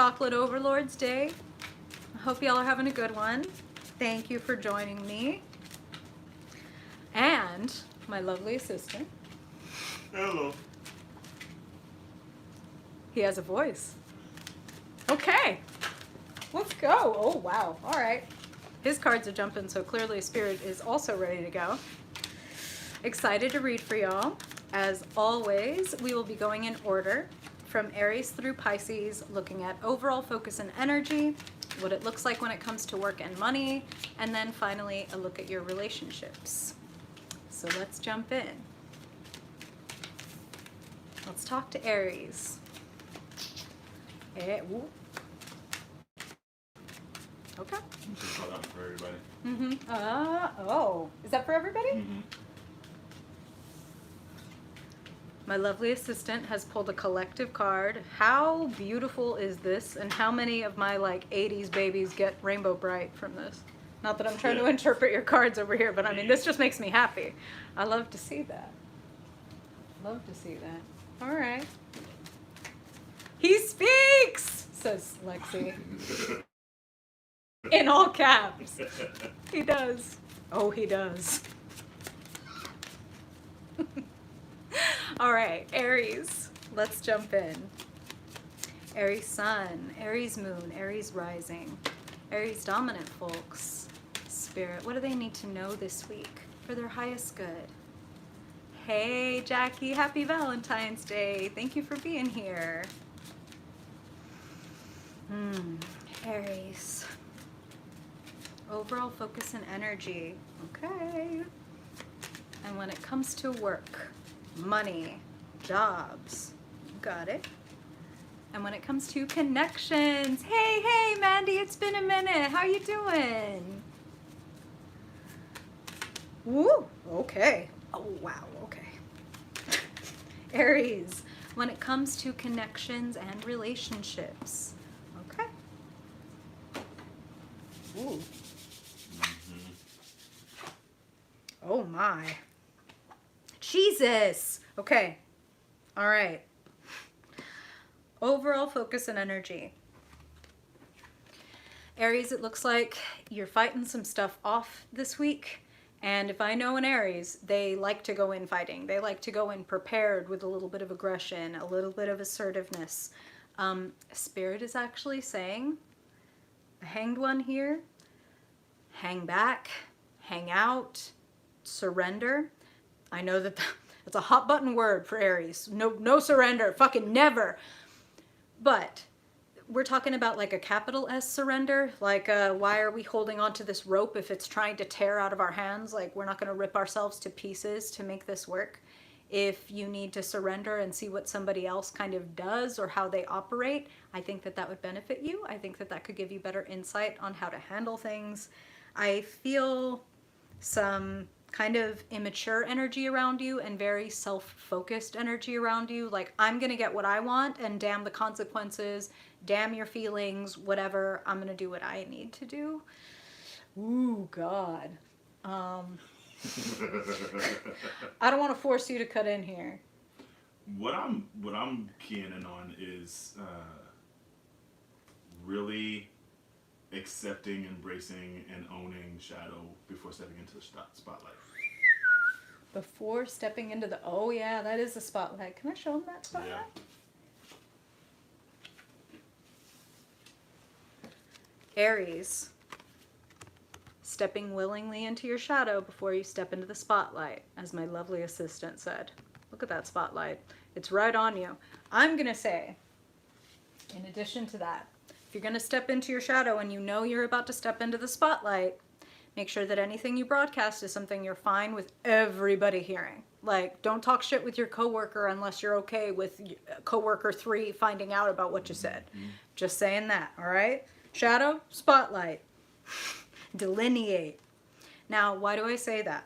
Chocolate Overlords Day. I hope y'all are having a good one. Thank you for joining me. And my lovely assistant. Hello. He has a voice. Okay, let's go. Oh, wow. All right. His cards are jumping, so clearly Spirit is also ready to go. Excited to read for y'all. As always, we will be going in order from Aries through Pisces, looking at overall focus and energy, what it looks like when it comes to work and money, and then finally a look at your relationships. So let's jump in. Let's talk to Aries. Okay. Just call out for everybody. Oh, is that for everybody? Mm-hmm. My lovely assistant has pulled a collective card. How beautiful is this? And how many of my like 80s babies get Rainbow Bright from this? Not that I'm trying to interpret your cards over here, but I mean, this just makes me happy. I love to see that. Love to see that. All right. He speaks, says Lexi. In all caps. He does. Oh, he does. All right, Aries, let's jump in. Aries Sun, Aries Moon, Aries Rising, Aries Dominant folks. Spirit, what do they need to know this week for their highest good? Hey, Jackie, happy Valentine's Day. Thank you for being here. Aries. Overall focus and energy. Okay. And when it comes to work, money, jobs, got it. And when it comes to connections, hey, Mandy, it's been a minute. How you doing? Woo, okay. Oh, wow, okay. Aries, when it comes to connections and relationships, okay. Ooh. Oh my. Jesus. Okay. All right. Overall focus and energy. Aries, it looks like you're fighting some stuff off this week. And if I know an Aries, they like to go in fighting. They like to go in prepared with a little bit of aggression, a little bit of assertiveness. Spirit is actually saying, the Hanged One here, hang back, hang out, surrender. I know that that's a hot button word for Aries. No surrender, fucking never. But we're talking about like a capital S surrender. Like, why are we holding on to this rope if it's trying to tear out of our hands? Like, we're not going to rip ourselves to pieces to make this work. If you need to surrender and see what somebody else kind of does or how they operate, I think that that would benefit you. I think that that could give you better insight on how to handle things. I feel some kind of immature energy around you and very self-focused energy around you. Like, I'm going to get what I want and damn the consequences, damn your feelings, whatever. I'm going to do what I need to do. Ooh, God. I don't want to force you to cut in here. What I'm keying in on is really accepting, embracing, and owning shadow before stepping into the spotlight. Before stepping into the... Oh, yeah, that is the spotlight. Can I show them that spotlight? Yeah. Aries. Stepping willingly into your shadow before you step into the spotlight, as my lovely assistant said. Look at that spotlight. It's right on you. I'm going to say, in addition to that, if you're going to step into your shadow and you know you're about to step into the spotlight, make sure that anything you broadcast is something you're fine with everybody hearing. Like, don't talk shit with your coworker unless you're okay with coworker 3 finding out about what you said. Just saying that, all right? Shadow, spotlight. Delineate. Now, why do I say that?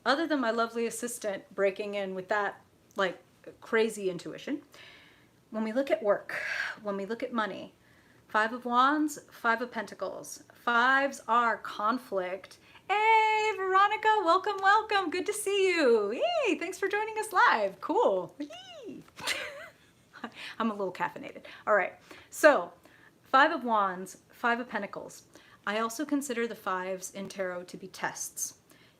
Other than my lovely assistant breaking in with that, like, crazy intuition, when we look at work, when we look at money, 5 of Wands, 5 of Pentacles. 5s are conflict. Hey, Veronica, welcome, welcome. Good to see you. Yay, thanks for joining us live. Cool. Yee. I'm a little caffeinated. All right, so Five of Wands, Five of Pentacles. I also consider the fives in tarot to be tests.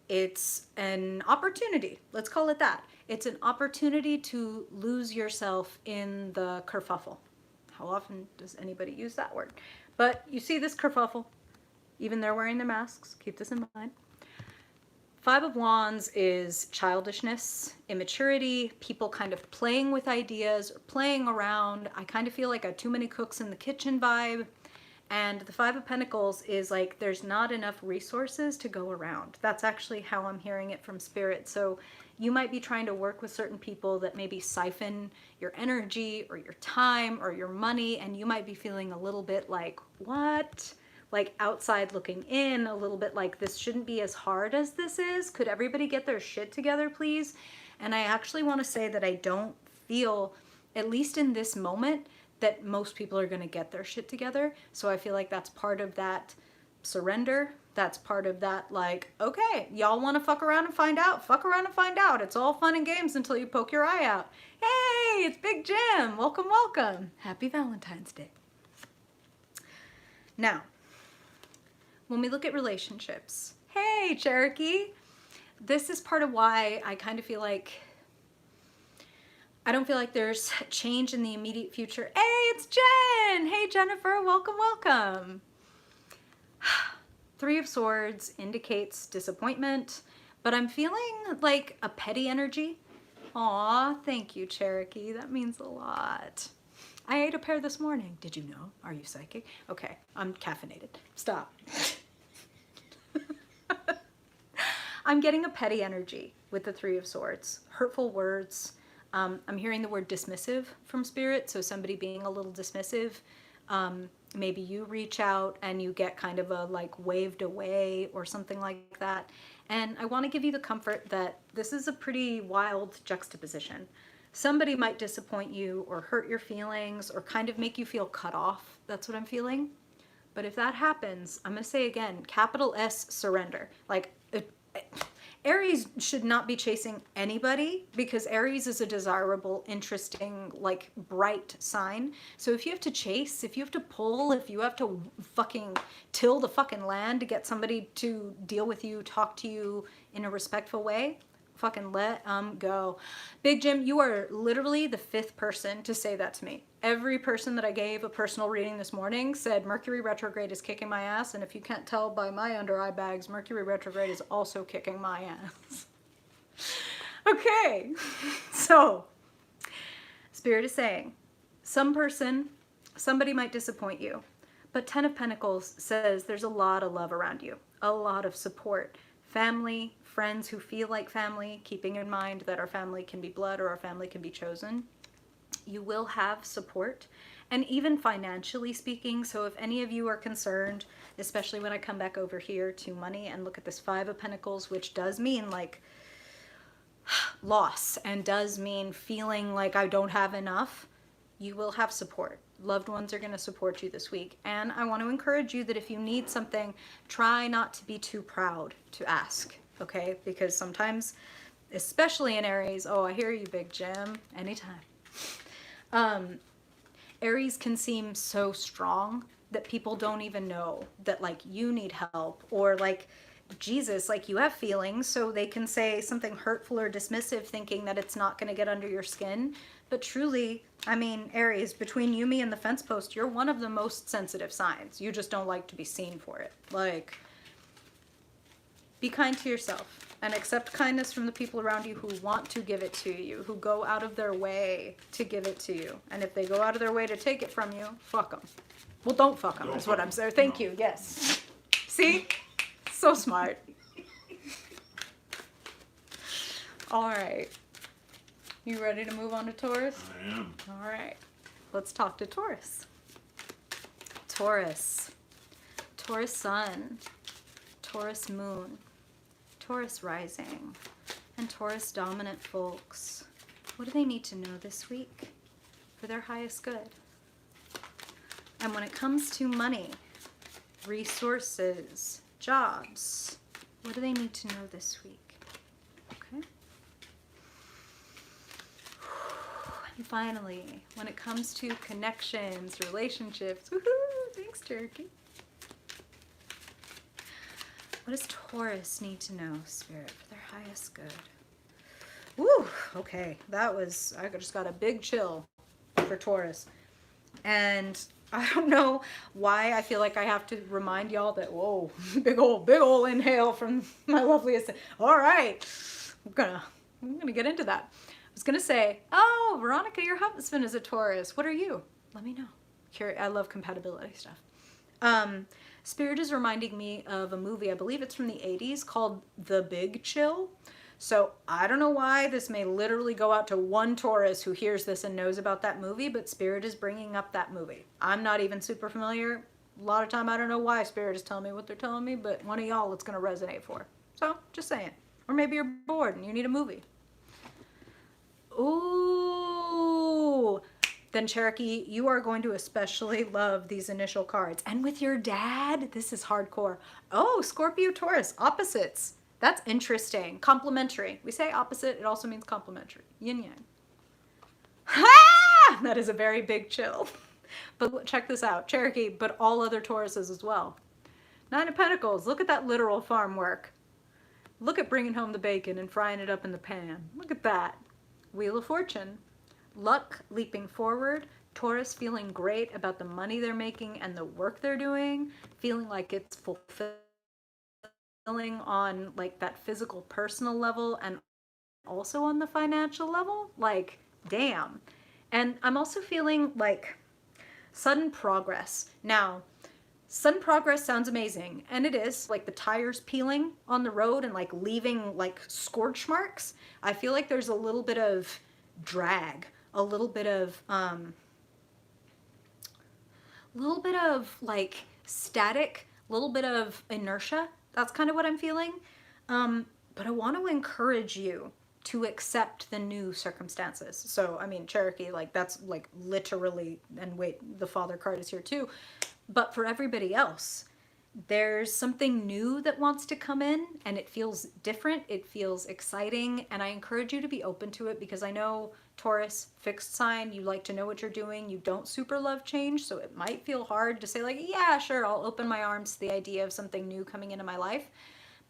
It's an opportunity. Let's call it that. It's an opportunity to lose yourself in the kerfuffle. How often does anybody use that word? But you see this kerfuffle. Even they're wearing their masks. Keep this in mind. Five of Wands is childishness, immaturity, people kind of playing with ideas, or playing around. I kind of feel like a too many cooks in the kitchen vibe. And the Five of Pentacles is like there's not enough resources to go around. That's actually how I'm hearing it from Spirit. So you might be trying to work with certain people that maybe siphon your energy or your time or your money, and you might be feeling a little bit like, what? Like outside looking in, a little bit like this shouldn't be as hard as this is. Could everybody get their shit together, please? And I actually want to say that I don't feel, at least in this moment, that most people are going to get their shit together. So I feel like that's part of that surrender. That's part of that, like, okay, y'all want to fuck around and find out? Fuck around and find out. It's all fun and games until you poke your eye out. Hey, it's Big Jim. Welcome, welcome. Happy Valentine's Day. Now, when we look at relationships, hey, Cherokee, this is part of why I kind of feel like I don't feel like there's change in the immediate future. Hey, it's Jen! Hey, Jennifer, welcome, welcome. Three of Swords indicates disappointment, but I'm feeling like a petty energy. Aw, thank you, Cherokee. That means a lot. I ate a pear this morning. Did you know? Are you psychic? Okay, I'm caffeinated. Stop. I'm getting a petty energy with the Three of Swords. Hurtful words. I'm hearing the word dismissive from Spirit, so somebody being a little dismissive. Maybe you reach out and you get kind of a like waved away or something like that. And I want to give you the comfort that this is a pretty wild juxtaposition. Somebody might disappoint you or hurt your feelings or kind of make you feel cut off. That's what I'm feeling. But if that happens, I'm going to say again, capital S, surrender. Like, Aries should not be chasing anybody because Aries is a desirable, interesting, like bright sign. So if you have to chase, if you have to pull, if you have to fucking till the fucking land to get somebody to deal with you, talk to you in a respectful way, fucking let go. Big Jim, you are literally the fifth person to say that to me. Every person that I gave a personal reading this morning said Mercury retrograde is kicking my ass, and if you can't tell by my under eye bags, Mercury retrograde is also kicking my ass. Okay, so Spirit is saying somebody might disappoint you, but Ten of Pentacles says there's a lot of love around you, a lot of support, family, friends who feel like family, keeping in mind that our family can be blood or our family can be chosen. You will have support, and even financially speaking. So if any of you are concerned, especially when I come back over here to money and look at this Five of Pentacles, which does mean like loss and does mean feeling like I don't have enough, you will have support. Loved ones are going to support you this week. And I want to encourage you that if you need something, try not to be too proud to ask, okay? Because sometimes, especially in Aries, oh, I hear you, Big Jim, anytime. Aries can seem so strong that people don't even know that like you need help, or like Jesus, like you have feelings, so they can say something hurtful or dismissive thinking that it's not going to get under your skin. But truly, I mean, Aries, between you, me, and the fence post, you're one of the most sensitive signs. You just don't like to be seen for it. Like, be kind to yourself and accept kindness from the people around you who want to give it to you, who go out of their way to give it to you. And if they go out of their way to take it from you, fuck them. Well, don't fuck them, is what I'm saying. Thank you, yes. See? So smart. All right. You ready to move on to Taurus? I am. All right. Let's talk to Taurus. Taurus. Taurus sun. Taurus moon. Taurus rising. And Taurus dominant folks. What do they need to know this week for their highest good? And when it comes to money, resources, jobs, what do they need to know this week? Okay. And finally, when it comes to connections, relationships, woohoo! Thanks, Turkey. What does Taurus need to know, Spirit, for their highest good? Woo! Okay, I just got a big chill for Taurus. And I don't know why I feel like I have to remind y'all that, whoa, big ol' inhale from my loveliest. All right, I'm gonna get into that. I was gonna say, oh, Veronica, your husband is a Taurus. What are you? Let me know. I love compatibility stuff. Spirit is reminding me of a movie, I believe it's from the 80s, called The Big Chill. So I don't know why this may literally go out to one Taurus who hears this and knows about that movie, but Spirit is bringing up that movie. I'm not even super familiar. A lot of time I don't know why Spirit is telling me what they're telling me, but one of y'all it's going to resonate for. So just saying. Or maybe you're bored and you need a movie. Ooh. Then Cherokee, you are going to especially love these initial cards. And with your dad, this is hardcore. Oh, Scorpio, Taurus, opposites. That's interesting. Complementary. We say opposite, it also means complementary. Yin yang. Ha! That is a very big chill. But check this out. Cherokee, but all other Tauruses as well. Nine of Pentacles. Look at that literal farm work. Look at bringing home the bacon and frying it up in the pan. Look at that. Wheel of Fortune. Luck leaping forward. Taurus feeling great about the money they're making and the work they're doing. Feeling like it's fulfilling on like that physical personal level and also on the financial level. Like, damn. And I'm also feeling like sudden progress. Now, sudden progress sounds amazing, and it is. Like the tires peeling on the road and like leaving like scorch marks. I feel like there's a little bit of drag, a little bit of like static, a little bit of inertia. That's kind of what I'm feeling. But I want to encourage you to accept the new circumstances. So, I mean, Cherokee, like that's like literally, and wait, the Father card is here too. But for everybody else, there's something new that wants to come in and it feels different. It feels exciting. And I encourage you to be open to it because I know Taurus, fixed sign, you like to know what you're doing. You don't super love change. So it might feel hard to say like, yeah, sure, I'll open my arms to the idea of something new coming into my life.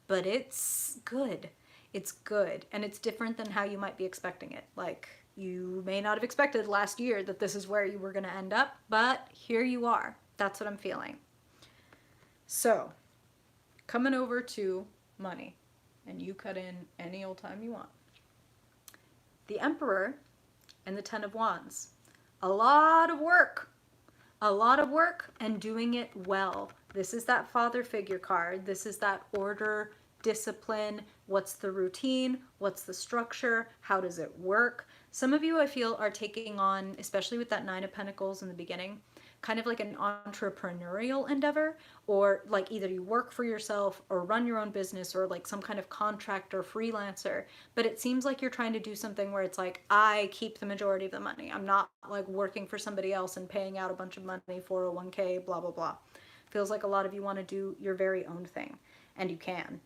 But it's good. It's good. And it's different than how you might be expecting it. Like you may not have expected last year that this is where you were going to end up, but here you are. That's what I'm feeling. So, coming over to money, and you cut in any old time you want. The Emperor and the Ten of Wands. A lot of work and doing it well. This is that father figure card. This is that order, discipline. What's the routine? What's the structure? How does it work? Some of you I feel are taking on, especially with that Nine of Pentacles in the beginning, kind of like an entrepreneurial endeavor, or like either you work for yourself or run your own business or like some kind of contractor freelancer. But it seems like you're trying to do something where it's like, I keep the majority of the money. I'm not like working for somebody else and paying out a bunch of money, 401k, blah, blah, blah. Feels like a lot of you want to do your very own thing, and you can.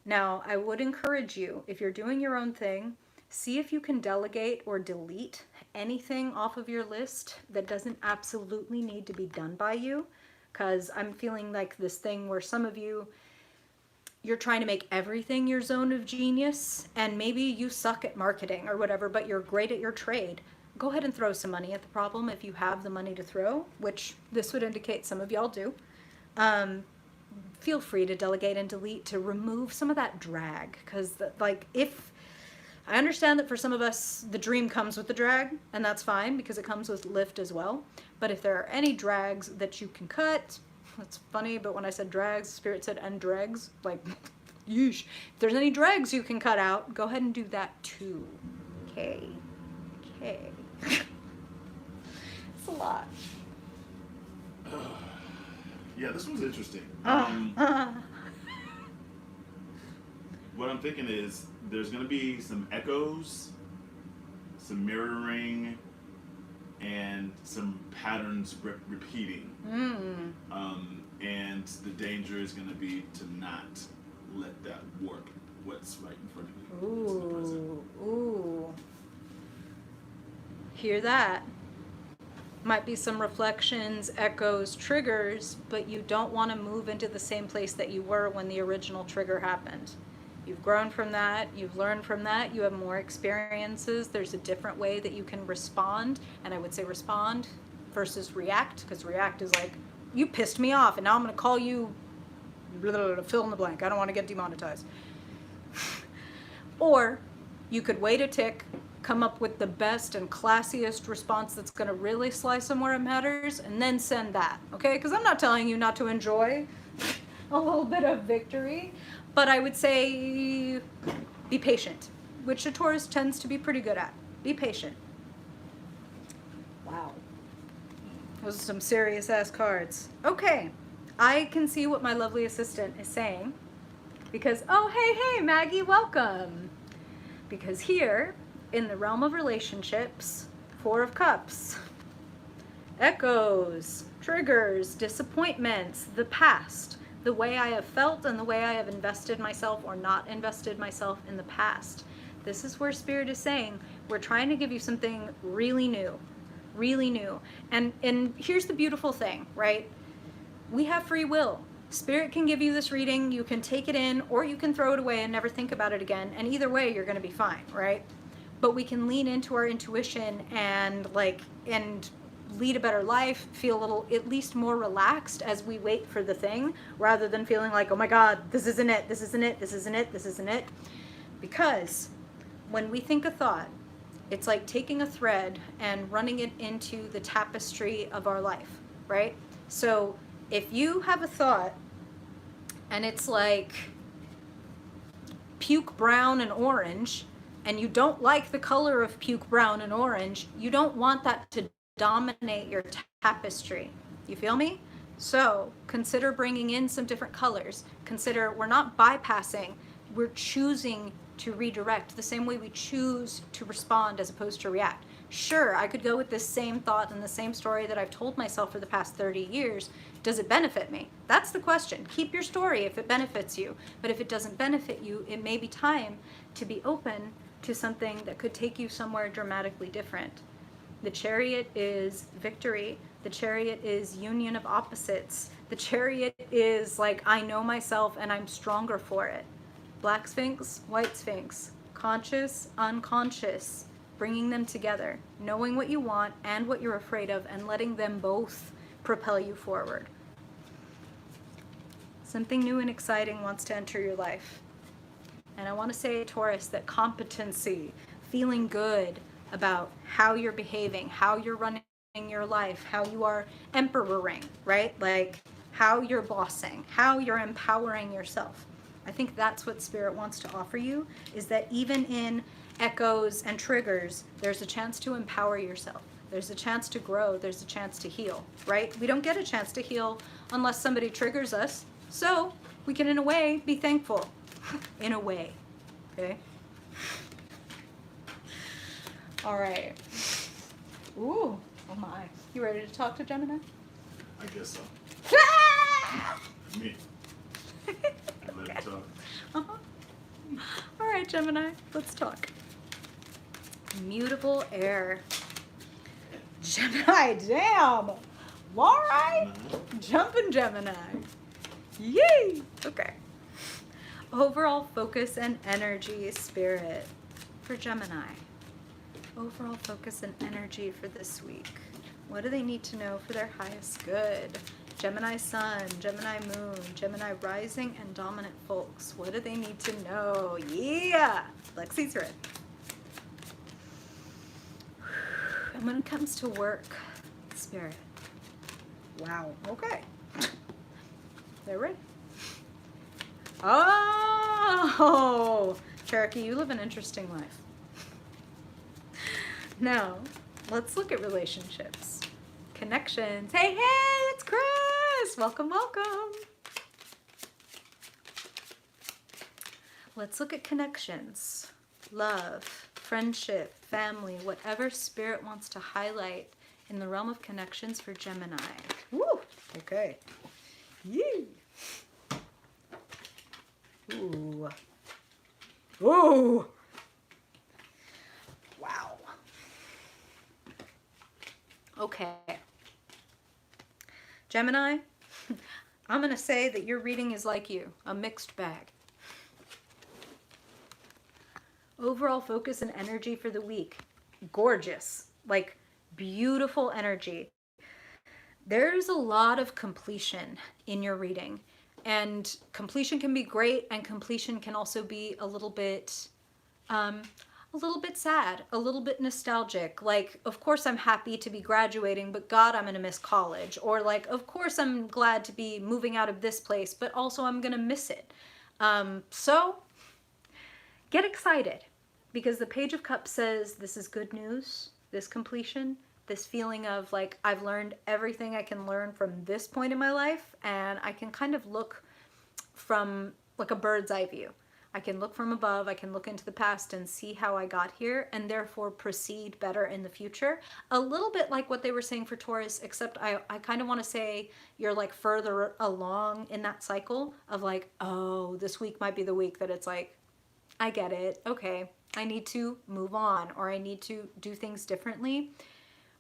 Now, I would encourage you, if you're doing your own thing, see if you can delegate or delete anything off of your list that doesn't absolutely need to be done by you. Because I'm feeling like this thing where some of you, you're trying to make everything your zone of genius, and maybe you suck at marketing or whatever, but you're great at your trade. Go ahead and throw some money at the problem if you have the money to throw, which this would indicate some of y'all do. Feel free to delegate and delete to remove some of that drag, because like if I understand that for some of us, the dream comes with the drag, and that's fine because it comes with lift as well. But if there are any drags that you can cut, that's funny, but when I said drags, Spirit said and dregs, like, yeesh. If there's any drags you can cut out, go ahead and do that too. Okay. It's a lot. Yeah, this one's interesting. What I'm thinking is there's going to be some echoes, some mirroring, and some patterns repeating. And the danger is going to be to not let that warp what's right in front of you. Ooh. Hear that? Might be some reflections, echoes, triggers, but you don't want to move into the same place that you were when the original trigger happened. You've grown from that, you've learned from that, you have more experiences, there's a different way that you can respond, and I would say respond versus react, because react is like, you pissed me off, and now I'm going to call you blah, blah, blah, fill in the blank. I don't want to get demonetized. Or you could wait a tick, come up with the best and classiest response that's going to really slice them where it matters, and then send that, okay? Because I'm not telling you not to enjoy a little bit of victory, but I would say be patient, which a Taurus tends to be pretty good at. Be patient. Wow. Those are some serious ass cards. Okay, I can see what my lovely assistant is saying because, oh, hey, Maggie, welcome. Because here, in the realm of relationships, Four of Cups, echoes, triggers, disappointments, the past, the way I have felt and the way I have invested myself or not invested myself in the past. This is where Spirit is saying, we're trying to give you something really new, really new. And here's the beautiful thing, right? We have free will. Spirit can give you this reading, you can take it in, or you can throw it away and never think about it again. And either way, you're going to be fine, right? But we can lean into our intuition and lead a better life, feel a little, at least more relaxed as we wait for the thing, rather than feeling like, oh my God, this isn't it, this isn't it, this isn't it, this isn't it. Because when we think a thought, it's like taking a thread and running it into the tapestry of our life, right? So if you have a thought and it's like puke brown and orange, and you don't like the color of puke brown and orange, you don't want that to dominate your tapestry. You feel me? So consider bringing in some different colors. Consider we're not bypassing, we're choosing to redirect the same way we choose to respond as opposed to react. Sure, I could go with this same thought and the same story that I've told myself for the past 30 years. Does it benefit me? That's the question. Keep your story if it benefits you. But if it doesn't benefit you, it may be time to be open to something that could take you somewhere dramatically different. The Chariot is victory. The Chariot is union of opposites. The Chariot is like, I know myself and I'm stronger for it. Black Sphinx, White Sphinx, conscious, unconscious, bringing them together, knowing what you want and what you're afraid of, and letting them both propel you forward. Something new and exciting wants to enter your life. And I want to say, Taurus, that competency, feeling good about how you're behaving, how you're running your life, how you are emperoring, right? Like how you're bossing, how you're empowering yourself. I think that's what Spirit wants to offer you, is that even in echoes and triggers, there's a chance to empower yourself. There's a chance to grow. There's a chance to heal, right? We don't get a chance to heal unless somebody triggers us. So we can, in a way, be thankful. In a way, okay? All right. Ooh, oh my. You ready to talk to Gemini? I guess so. Me. I'm ready to talk. Uh-huh. All right, Gemini, let's talk. Mutable air. Gemini, damn. All right. Jumping Gemini. Yay. Okay. Overall focus and energy, Spirit, for Gemini. Overall focus and energy for this week. What do they need to know for their highest good? Gemini Sun, Gemini Moon, Gemini Rising, and Dominant Folks. What do they need to know? Yeah! Lexi's ready. And when it comes to work, Spirit. Wow. Okay. They're ready. Oh! Cherokee, you live an interesting life. Now, let's look at relationships. Connections. Hey, it's Chris! Welcome, welcome. Let's look at connections. Love, friendship, family, whatever Spirit wants to highlight in the realm of connections for Gemini. Woo! Okay. Yee! Ooh. Ooh! Wow. Okay. Gemini, I'm going to say that your reading is like you, a mixed bag. Overall focus and energy for the week. Gorgeous. Like, beautiful energy. There's a lot of completion in your reading. And completion can be great, and completion can also be a little bit sad, a little bit nostalgic. Like, of course I'm happy to be graduating, but God, I'm gonna miss college. Or like, of course I'm glad to be moving out of this place, but also I'm gonna miss it. So get excited, because the Page of Cups says this is good news, this completion, this feeling of like, I've learned everything I can learn from this point in my life, and I can kind of look from like a bird's eye view. I can look from above, I can look into the past and see how I got here, and therefore proceed better in the future. A little bit like what they were saying for Taurus, except I kind of want to say you're like further along in that cycle of like, oh, this week might be the week that it's like, I get it, okay, I need to move on, or I need to do things differently.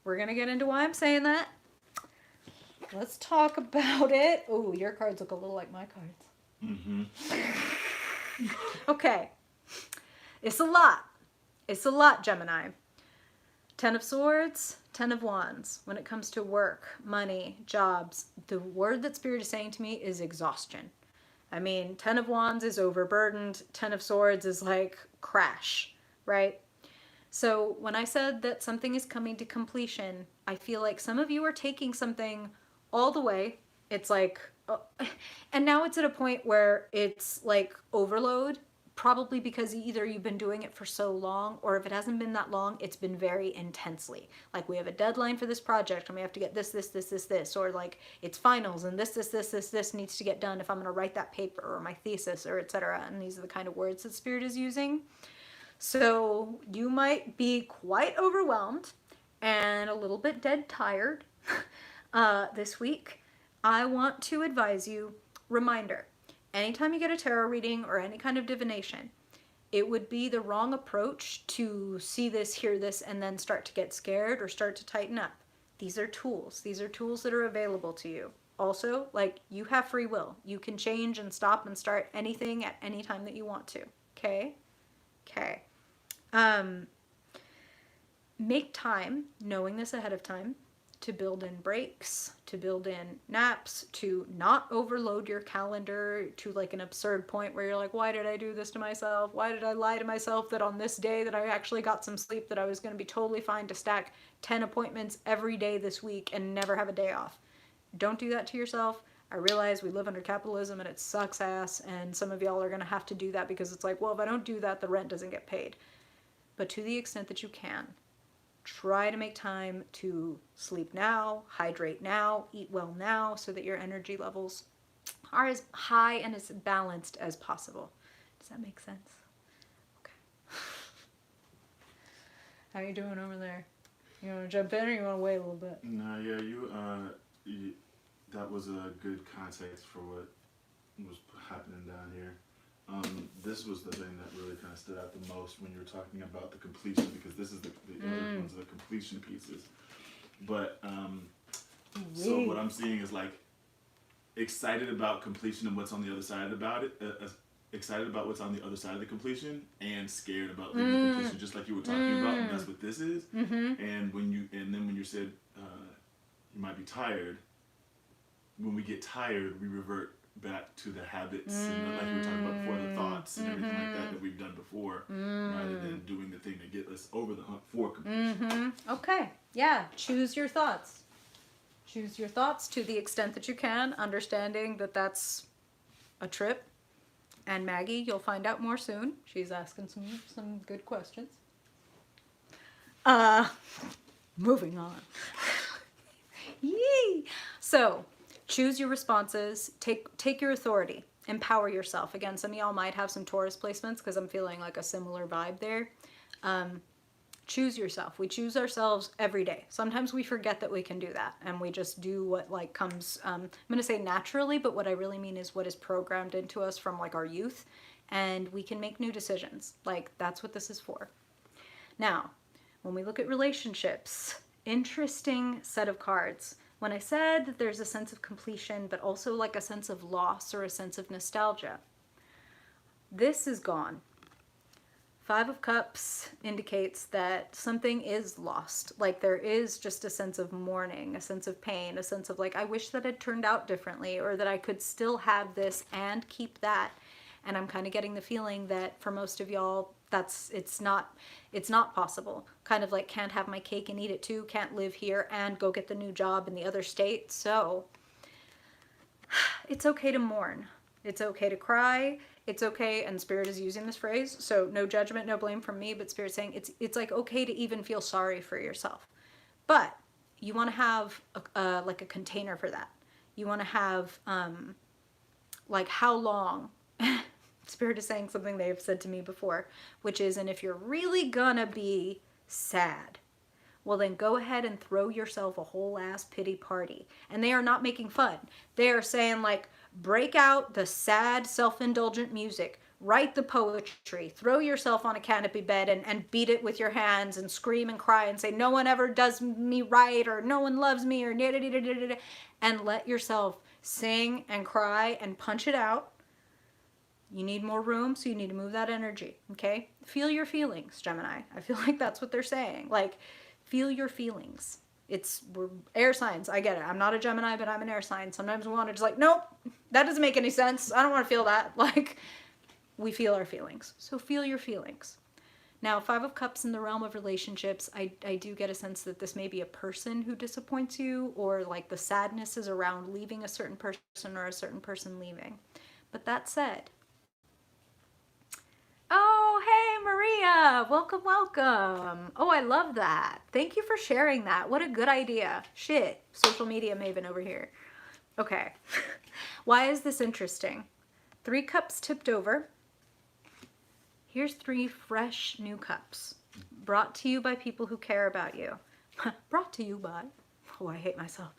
We're gonna get into why I'm saying that. Let's talk about it. Oh, your cards look a little like my cards. Mm-hmm. Okay. It's a lot. It's a lot, Gemini. 10 of Swords, 10 of Wands. When it comes to work, money, jobs, the word that Spirit is saying to me is exhaustion. I mean, 10 of Wands is overburdened. 10 of Swords is like crash, right? So when I said that something is coming to completion, I feel like some of you are taking something all the way. It's like, and now it's at a point where it's like overload, probably because either you've been doing it for so long, or if it hasn't been that long, it's been very intensely. Like, we have a deadline for this project and we have to get this, or like it's finals and this needs to get done if I'm going to write that paper or my thesis or etc. And these are the kind of words that Spirit is using. So you might be quite overwhelmed and a little bit dead tired this week. I want to advise you, reminder, anytime you get a tarot reading or any kind of divination, it would be the wrong approach to see this, hear this, and then start to get scared or start to tighten up. These are tools. These are tools that are available to you. Also, like, you have free will. You can change and stop and start anything at any time that you want to. Okay? Okay. Make time, knowing this ahead of time, to build in breaks, to build in naps, to not overload your calendar to like an absurd point where you're like, why did I do this to myself? Why did I lie to myself that on this day that I actually got some sleep that I was going to be totally fine to stack 10 appointments every day this week and never have a day off? Don't do that to yourself. I realize we live under capitalism and it sucks ass, and some of y'all are going to have to do that because it's like, well, if I don't do that, the rent doesn't get paid. But to the extent that you can, try to make time to sleep now, hydrate now, eat well now, so that your energy levels are as high and as balanced as possible. Does that make sense? Okay. How you doing over there? You want to jump in or you want to wait a little bit? No, yeah, you that was a good context for what was happening down here. This was the thing that really kind of stood out the most when you were talking about the completion, because this is the other ones are the completion pieces. But so what I'm seeing is like excited about completion and what's on the other side about it. Excited about what's on the other side of the completion, and scared about leaving the completion, just like you were talking about. And that's what this is. And then when you said you might be tired, when we get tired, we revert back to the habits and like you were talking about before, the thoughts and everything like that we've done before, rather than doing the thing to get us over the hump for completion. Okay, yeah, choose your thoughts. Choose your thoughts to the extent that you can, understanding that that's a trip. And Maggie, you'll find out more soon. She's asking some good questions. Moving on. Yee! So, choose your responses. Take your authority. Empower yourself. Again, some of y'all might have some Taurus placements because I'm feeling like a similar vibe there. Choose yourself. We choose ourselves every day. Sometimes we forget that we can do that, and we just do what like comes, I'm going to say naturally, but what I really mean is what is programmed into us from like our youth, and we can make new decisions. Like, that's what this is for. Now, when we look at relationships, interesting set of cards. When I said that there's a sense of completion, but also like a sense of loss or a sense of nostalgia, this is gone. Five of Cups indicates that something is lost. Like there is just a sense of mourning, a sense of pain, a sense of like, I wish that it turned out differently, or that I could still have this and keep that. And I'm kind of getting the feeling that for most of y'all, it's not possible. Kind of like can't have my cake and eat it too, can't live here and go get the new job in the other state. So it's okay to mourn. It's okay to cry. It's okay, and Spirit is using this phrase, so no judgment, no blame from me, but Spirit's saying it's like okay to even feel sorry for yourself. But you want to have like a container for that. You want to have like how long. Spirit is saying something they have said to me before, which is, and if you're really gonna be sad, well then go ahead and throw yourself a whole ass pity party. And they are not making fun. They are saying like, break out the sad, self-indulgent music, write the poetry, throw yourself on a canopy bed and beat it with your hands and scream and cry and say, no one ever does me right, or no one loves me, or da-da-da-da-da-da, and let yourself sing and cry and punch it out. You need more room, so you need to move that energy, okay? Feel your feelings, Gemini. I feel like that's what they're saying. Like, feel your feelings. We're air signs. I get it. I'm not a Gemini, but I'm an air sign. Sometimes we want to just like, nope, that doesn't make any sense. I don't want to feel that. Like, we feel our feelings. So feel your feelings. Now, Five of Cups in the realm of relationships, I do get a sense that this may be a person who disappoints you, or like the sadness is around leaving a certain person or a certain person leaving. But that said, oh, hey, Maria. Welcome, welcome. Oh, I love that. Thank you for sharing that. What a good idea. Shit. Social media maven over here. Okay. Why is this interesting? 3 cups tipped over. Here's 3 fresh new cups. Brought to you by people who care about you. Brought to you by... Oh, I hate myself.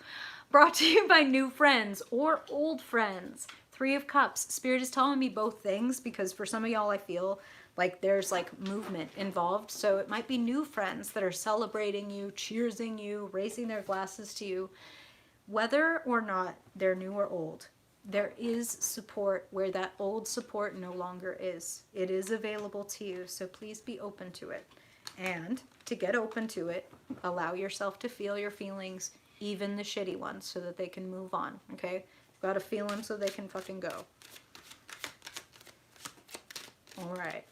Brought to you by new friends or old friends. 3 of Cups. Spirit is telling me both things, because for some of y'all I feel like there's like movement involved. So it might be new friends that are celebrating you, cheersing you, raising their glasses to you. Whether or not they're new or old, there is support where that old support no longer is. It is available to you, so please be open to it. And to get open to it, allow yourself to feel your feelings, even the shitty ones, so that they can move on, okay? Got to feel them so they can fucking go. All right.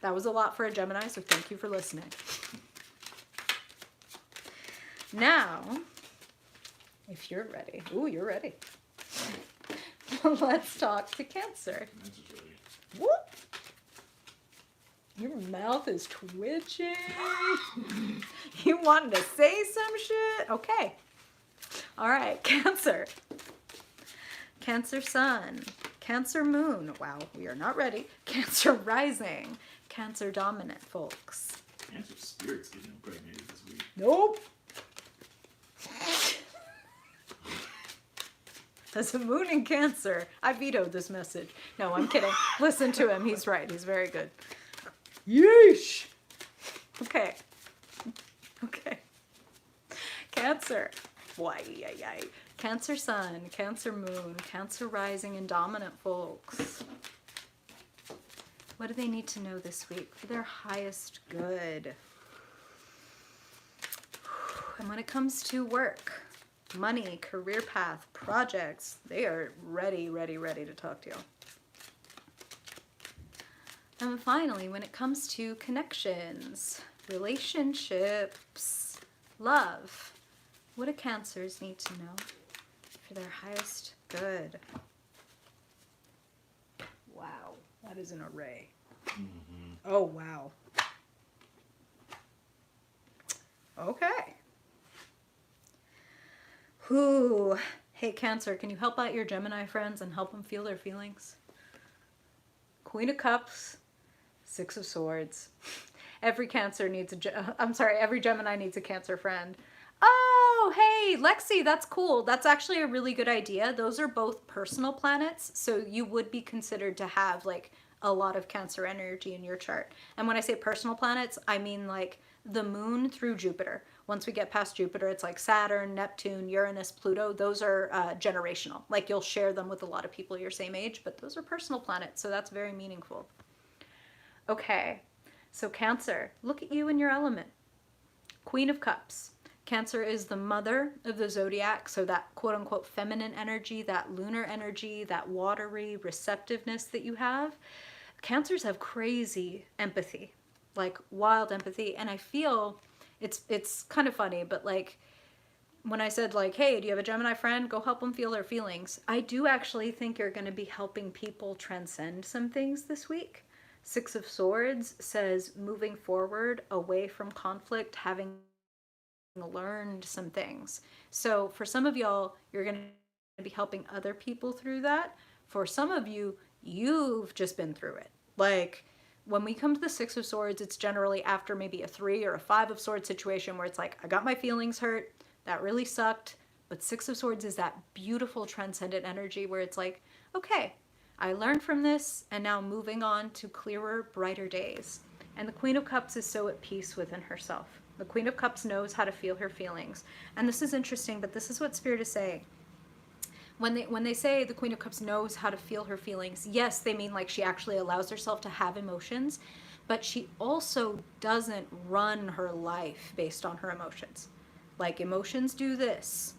That was a lot for a Gemini, so thank you for listening. Now, if you're ready. Ooh, you're ready. Let's talk to Cancer. Whoop. Your mouth is twitching. You wanted to say some shit? Okay. All right, Cancer. Cancer Sun. Cancer Moon. Wow, we are not ready. Cancer Rising. Cancer Dominant, folks. Cancer Spirit's getting impregnated this week. Nope. There's a moon in Cancer. I vetoed this message. No, I'm kidding. Listen to him. He's right. He's very good. Yeesh. Okay. Okay. Cancer. Why, yay. Cancer Sun, Cancer Moon, Cancer Rising, and Dominant, folks. What do they need to know this week for their highest good? And when it comes to work, money, career path, projects, they are ready to talk to you. And finally, when it comes to connections, relationships, love, what do Cancers need to know for their highest good? Wow, that is an array. Mm-hmm. Oh, wow. Okay. Whew. Hey, Cancer, can you help out your Gemini friends and help them feel their feelings? Queen of Cups, 6 of Swords. Every Cancer needs every Gemini needs a Cancer friend. Oh, hey, Lexi, that's cool. That's actually a really good idea. Those are both personal planets, so you would be considered to have like a lot of Cancer energy in your chart. And when I say personal planets, I mean like the moon through Jupiter. Once we get past Jupiter, it's like Saturn, Neptune, Uranus, Pluto. Those are generational. Like you'll share them with a lot of people your same age, but those are personal planets, so that's very meaningful. Okay, so Cancer, look at you in your element. Queen of Cups. Cancer is the mother of the zodiac, so that quote unquote feminine energy, that lunar energy, that watery receptiveness that you have. Cancers have crazy empathy, like wild empathy, and I feel it's kind of funny, but like when I said like, hey, do you have a Gemini friend? Go help them feel their feelings. I do actually think you're going to be helping people transcend some things this week. Six of Swords says moving forward away from conflict, having learned some things. So for some of y'all, you're going to be helping other people through that. For some of you, you've just been through it. Like when we come to the Six of Swords, it's generally after maybe a 3 or a 5 of Swords situation where it's like, I got my feelings hurt. That really sucked. But Six of Swords is that beautiful transcendent energy where it's like, okay, I learned from this and now moving on to clearer, brighter days. And the Queen of Cups is so at peace within herself. The Queen of Cups knows how to feel her feelings. And this is interesting, but this is what Spirit is saying. When they say the Queen of Cups knows how to feel her feelings, yes, they mean like she actually allows herself to have emotions, but she also doesn't run her life based on her emotions. Like emotions do this.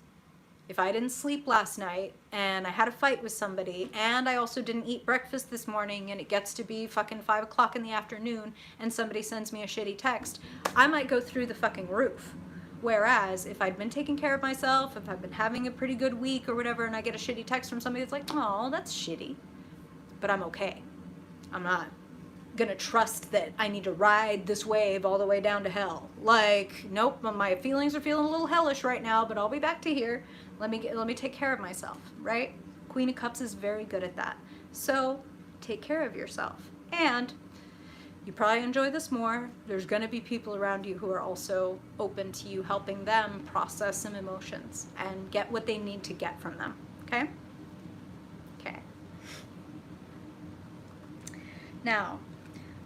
If I didn't sleep last night and I had a fight with somebody and I also didn't eat breakfast this morning and it gets to be fucking 5 o'clock in the afternoon and somebody sends me a shitty text, I might go through the fucking roof. Whereas if I'd been taking care of myself, if I've been having a pretty good week or whatever, and I get a shitty text from somebody, it's like, oh, that's shitty. But I'm okay. I'm not gonna trust that I need to ride this wave all the way down to hell. Like, nope, my feelings are feeling a little hellish right now, but I'll be back to here. Let me take care of myself, right? Queen of Cups is very good at that. So take care of yourself. And you probably enjoy this more. There's going to be people around you who are also open to you helping them process some emotions and get what they need to get from them. Okay? Okay. Now,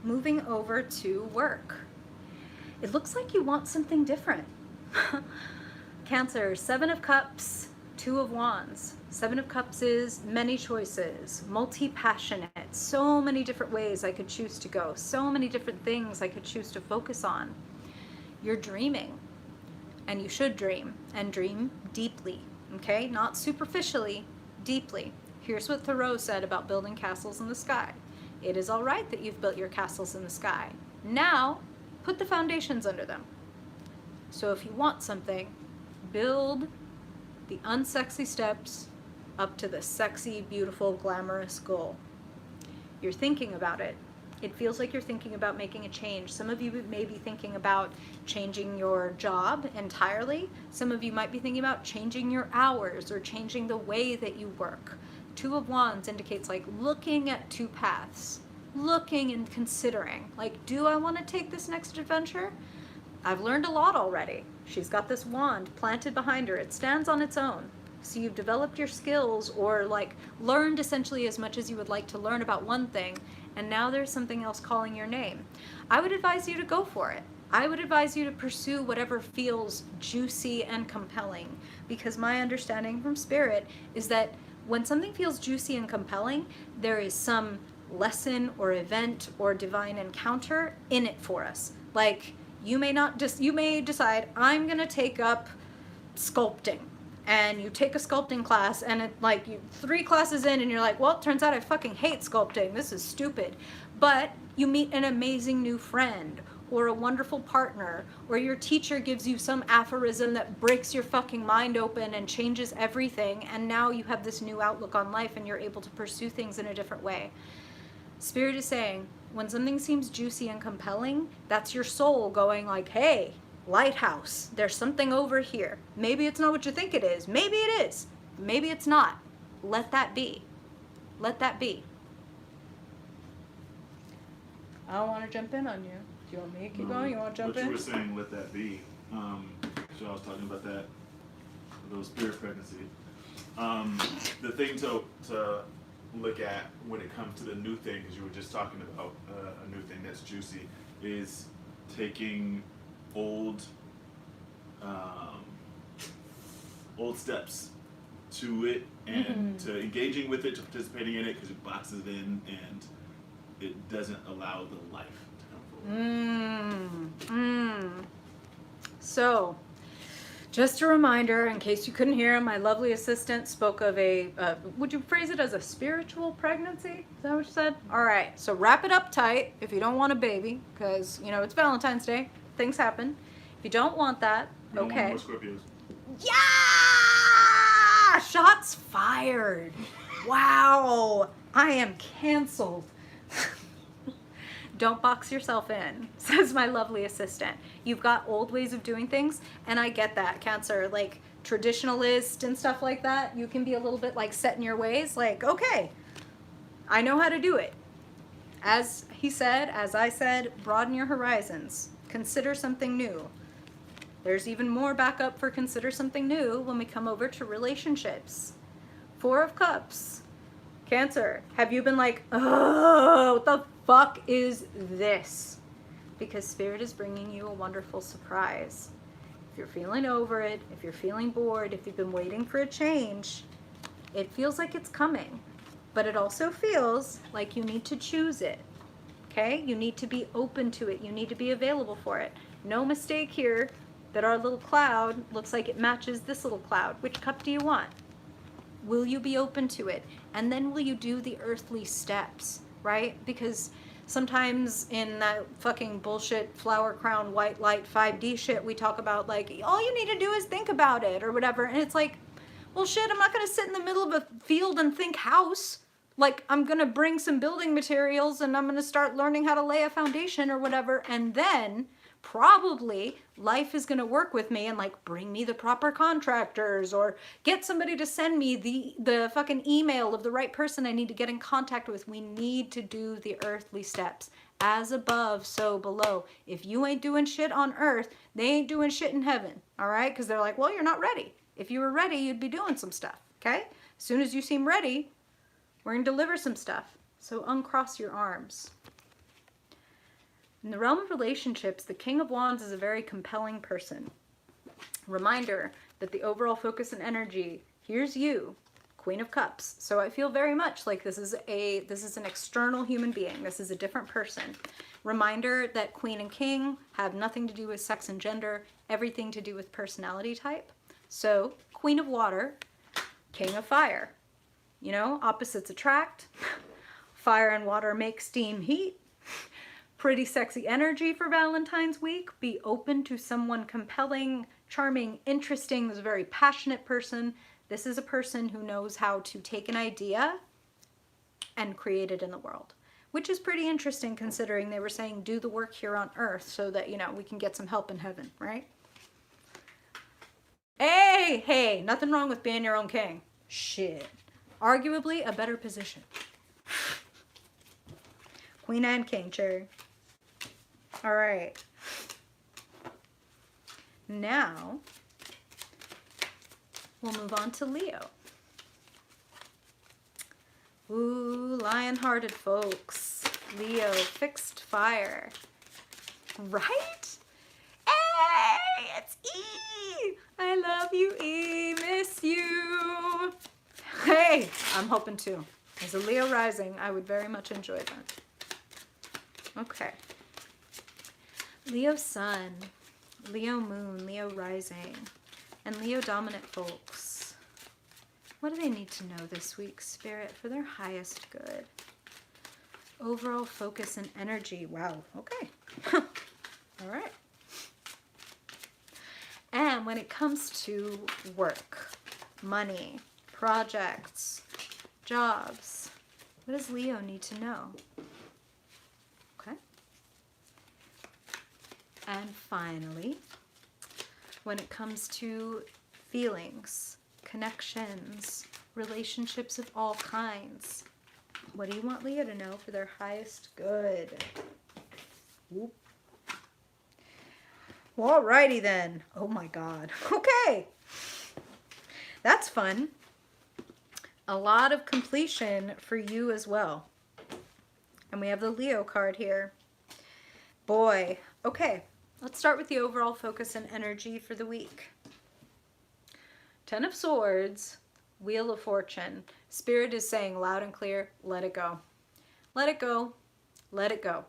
moving over to work. It looks like you want something different. Cancer, 7 of Cups, 2 of Wands. 7 of Cups is many choices, multi-passionate, so many different ways I could choose to go, so many different things I could choose to focus on. You're dreaming, and you should dream, and dream deeply, okay? Not superficially, deeply. Here's what Thoreau said about building castles in the sky. It is all right that you've built your castles in the sky. Now, put the foundations under them. So if you want something, build the unsexy steps up to the sexy, beautiful, glamorous goal. You're thinking about it. It feels like you're thinking about making a change. Some of you may be thinking about changing your job entirely. Some of you might be thinking about changing your hours or changing the way that you work. 2 of Wands indicates like looking at 2 paths, looking and considering, like, do I want to take this next adventure? I've learned a lot already. She's got this wand planted behind her. It stands on its own. So you've developed your skills or like learned essentially as much as you would like to learn about one thing, and now there's something else calling your name. I would advise you to go for it. I would advise you to pursue whatever feels juicy and compelling, because my understanding from Spirit is that when something feels juicy and compelling, there is some lesson or event or divine encounter in it for us. Like you may decide I'm going to take up sculpting. And you take a sculpting class and it like you 3 classes in and you're like, well, it turns out I fucking hate sculpting. This is stupid. But you meet an amazing new friend or a wonderful partner, or your teacher gives you some aphorism that breaks your fucking mind open and changes everything. And now you have this new outlook on life and you're able to pursue things in a different way. Spirit is saying when something seems juicy and compelling, that's your soul going like, hey, lighthouse, there's something over here. Maybe it's not what you think it is. Maybe it is. Maybe it's not. Let that be. Let that be. I don't want to jump in on you. Do you want me to keep going? You want to jump in? What you were saying, let that be. So I was talking about that, a little spirit pregnancy. The thing to look at when it comes to the new thing, because you were just talking about a new thing that's juicy, is taking old um, old steps to it and to engaging with it, to participating in it, because it boxes in and it doesn't allow the life to come forward. So, just a reminder, in case you couldn't hear, my lovely assistant spoke of a, would you phrase it as a spiritual pregnancy? Is that what you said? All right, so wrap it up tight if you don't want a baby, because, you know, it's Valentine's Day. Things happen. If you don't want that, We don't okay. want more Scorpios. Yeah! Shots fired. Wow. I am canceled. Don't box yourself in, says my lovely assistant. You've got old ways of doing things, and I get that, Cancer. Like, traditionalist and stuff like that, you can be a little bit, like, set in your ways. Like, okay, I know how to do it. As he said, as I said, broaden your horizons. Consider something new. There's even more backup for consider something new when we come over to relationships. 4 of Cups. Cancer, have you been like, oh, what the fuck is this? Because Spirit is bringing you a wonderful surprise. If you're feeling over it, if you're feeling bored, if you've been waiting for a change, it feels like it's coming. But it also feels like you need to choose it. Okay? You need to be open to it. You need to be available for it. No mistake here that our little cloud looks like it matches this little cloud. Which cup do you want? Will you be open to it? And then will you do the earthly steps, right? Because sometimes in that fucking bullshit flower crown white light 5D shit, we talk about like, all you need to do is think about it or whatever. And it's like, well, shit, I'm not going to sit in the middle of a field and think house. Like, I'm going to bring some building materials and I'm going to start learning how to lay a foundation or whatever. And then probably life is going to work with me and like bring me the proper contractors or get somebody to send me the fucking email of the right person I need to get in contact with. We need to do the earthly steps. As above, so below. If you ain't doing shit on earth, they ain't doing shit in heaven. All right? Because they're like, well, you're not ready. If you were ready, you'd be doing some stuff. Okay? As soon as you seem ready, we're going to deliver some stuff. So uncross your arms. In the realm of relationships, the King of Wands is a very compelling person. Reminder that the overall focus and energy, here's you, Queen of Cups. So I feel very much like this is an external human being. This is a different person. Reminder that Queen and King have nothing to do with sex and gender, everything to do with personality type. So Queen of Water, King of Fire. You know, opposites attract. Fire and water make steam heat. Pretty sexy energy for Valentine's week. Be open to someone compelling, charming, interesting. This is a very passionate person. This is a person who knows how to take an idea and create it in the world, which is pretty interesting considering they were saying do the work here on earth so that, you know, we can get some help in heaven, right? Hey, nothing wrong with being your own king. Shit. Arguably a better position. Queen and King, Cherry. All right. Now, we'll move on to Leo. Ooh, lion-hearted folks. Leo, fixed fire. Right? Hey, it's E! I love you, E. Miss you. Hey, I'm hoping to. As a Leo rising, I would very much enjoy that. Okay. Leo sun, Leo moon, Leo rising, and Leo dominant folks. What do they need to know this week, Spirit, for their highest good? Overall focus and energy. Wow, okay. All right. And when it comes to work, money, projects, jobs, what does Leo need to know? Okay. And finally, when it comes to feelings, connections, relationships of all kinds, what do you want Leo to know for their highest good? Whoop. Well, alrighty then. Oh my God. Okay. That's fun. A lot of completion for you as well. And we have the Leo card here. Boy. Okay. Let's start with the overall focus and energy for the week. Ten of Swords, Wheel of Fortune. Spirit is saying loud and clear, let it go. Let it go. Let it go.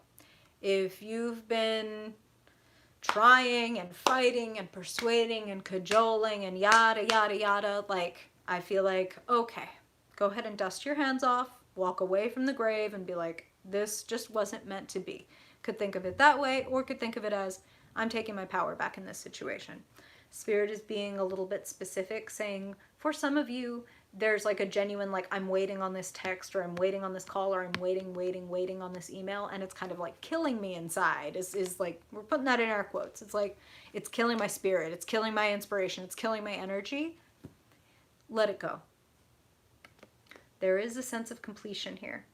If you've been trying and fighting and persuading and cajoling and yada, yada, yada, like, I feel like, okay, go ahead and dust your hands off, walk away from the grave and be like, this just wasn't meant to be. Could think of it that way, or could think of it as, I'm taking my power back in this situation. Spirit is being a little bit specific, saying, for some of you, there's like a genuine, like, I'm waiting on this text, or I'm waiting on this call, or I'm waiting on this email, and it's kind of like killing me inside, is like, we're putting that in air quotes. It's like, it's killing my spirit, it's killing my inspiration, it's killing my energy. Let it go. There is a sense of completion here.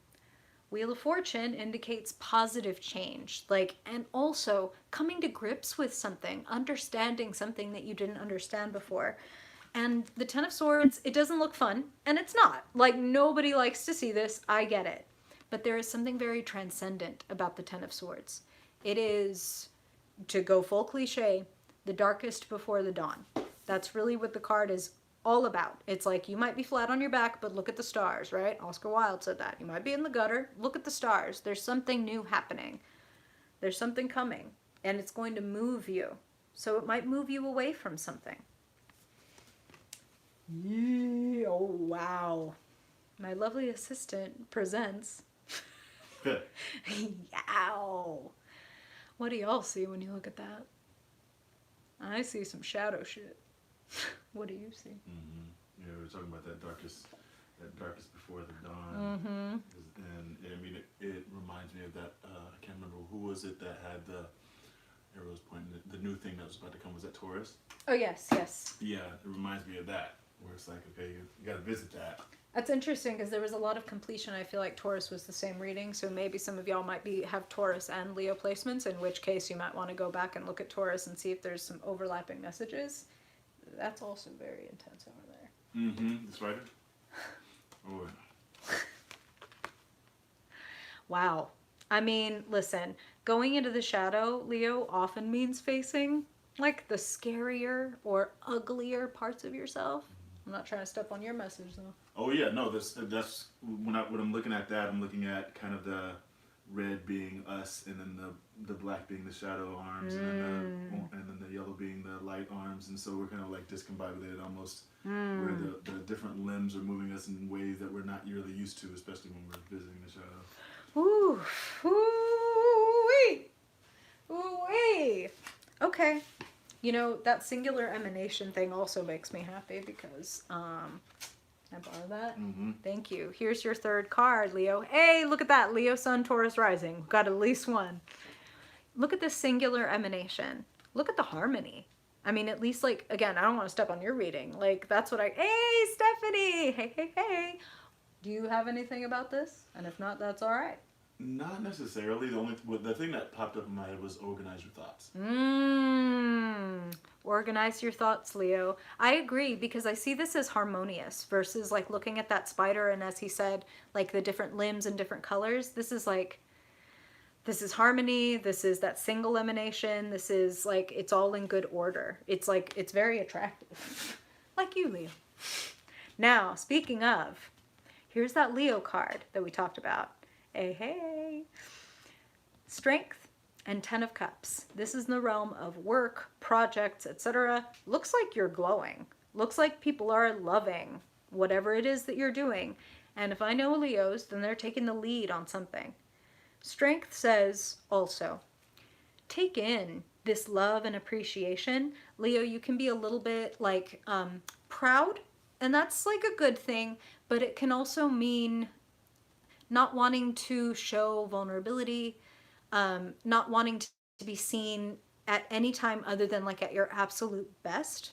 Wheel of Fortune indicates positive change, like, and also coming to grips with something, understanding something that you didn't understand before. And the Ten of Swords, it doesn't look fun, and it's not. Like, nobody likes to see this, I get it. But there is something very transcendent about the Ten of Swords. It is, to go full cliche, the darkest before the dawn. That's really what the card is all about. It's like, you might be flat on your back, but look at the stars, right? Oscar Wilde said that. You might be in the gutter, look at the stars. There's something new happening. There's something coming, and it's going to move you. So it might move you away from something. Yeah, oh wow. My lovely assistant presents. Yow. What do y'all see when you look at that? I see some shadow shit. What do you see? Mm-hmm. Yeah, we were talking about that darkest before the dawn. Mm-hmm. And I mean, it reminds me of that, I can't remember who was it that had the arrows pointing, the new thing that was about to come. Was that Taurus? Oh, yes, yes. Yeah, it reminds me of that, where it's like, okay, you got to visit that. That's interesting, because there was a lot of completion. I feel like Taurus was the same reading, so maybe some of y'all might have Taurus and Leo placements, in which case you might want to go back and look at Taurus and see if there's some overlapping messages. That's also very intense over there. Mm-hmm. The spider? Oh. Wow. I mean, listen, going into the shadow, Leo, often means facing, like, the scarier or uglier parts of yourself. I'm not trying to step on your message, though. Oh yeah, no. That's when I'm looking at that. I'm looking at kind of the red being us, and then the black being the shadow arms, and then the yellow being the light arms, and so we're kind of like discombobulated almost, where the different limbs are moving us in ways that we're not really used to, especially when we're visiting the shadow. Ooh, ooh-wee, ooh-wee. Okay. You know, that singular emanation thing also makes me happy, because, can I borrow that? Mm-hmm. Thank you. Here's your third card, Leo. Hey, look at that. Leo, Sun, Taurus, Rising. Got at least one. Look at this singular emanation. Look at the harmony. I mean, at least, like, again, I don't want to step on your reading. Like, that's what hey, Stephanie! Hey, hey, hey. Do you have anything about this? And if not, that's all right. Not necessarily. The thing that popped up in my head was organize your thoughts. Organize your thoughts, Leo. I agree, because I see this as harmonious versus, like, looking at that spider and, as he said, like, the different limbs and different colors. This is like, this is harmony. This is that single emanation. This is like, it's all in good order. It's like, it's very attractive. Like you, Leo. Now, speaking of, here's that Leo card that we talked about. Hey, hey. Strength and Ten of Cups. This is in the realm of work, projects, etc. Looks like you're glowing. Looks like people are loving whatever it is that you're doing. And if I know Leos, then they're taking the lead on something. Strength says also, take in this love and appreciation. Leo, you can be a little bit like proud, and that's like a good thing, but it can also mean not wanting to show vulnerability, not wanting to be seen at any time other than like at your absolute best.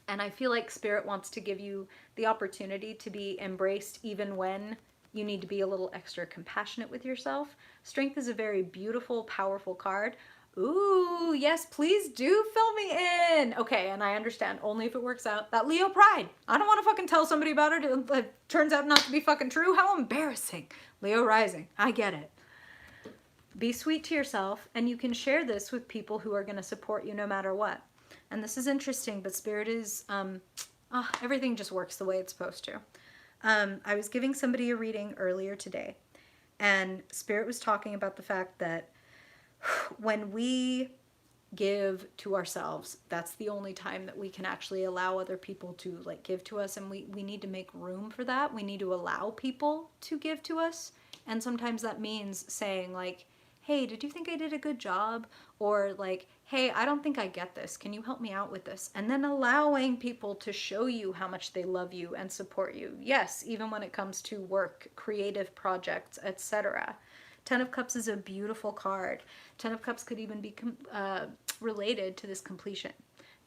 And I feel like Spirit wants to give you the opportunity to be embraced even when you need to be a little extra compassionate with yourself. Strength is a very beautiful, powerful card. Ooh, yes, please do fill me in. Okay, and I understand, only if it works out. That Leo pride. I don't want to fucking tell somebody about it. It turns out not to be fucking true. How embarrassing. Leo rising. I get it. Be sweet to yourself, and you can share this with people who are going to support you no matter what. And this is interesting, but Spirit is, everything just works the way it's supposed to. I was giving somebody a reading earlier today, and Spirit was talking about the fact that when we give to ourselves, that's the only time that we can actually allow other people to like give to us, and we need to make room for that. We need to allow people to give to us, and sometimes that means saying like, hey, did you think I did a good job? Or like, hey, I don't think I get this. Can you help me out with this? And then allowing people to show you how much they love you and support you. Yes, even when it comes to work, creative projects, etc. Ten of Cups is a beautiful card. Ten of Cups could even be related to this completion.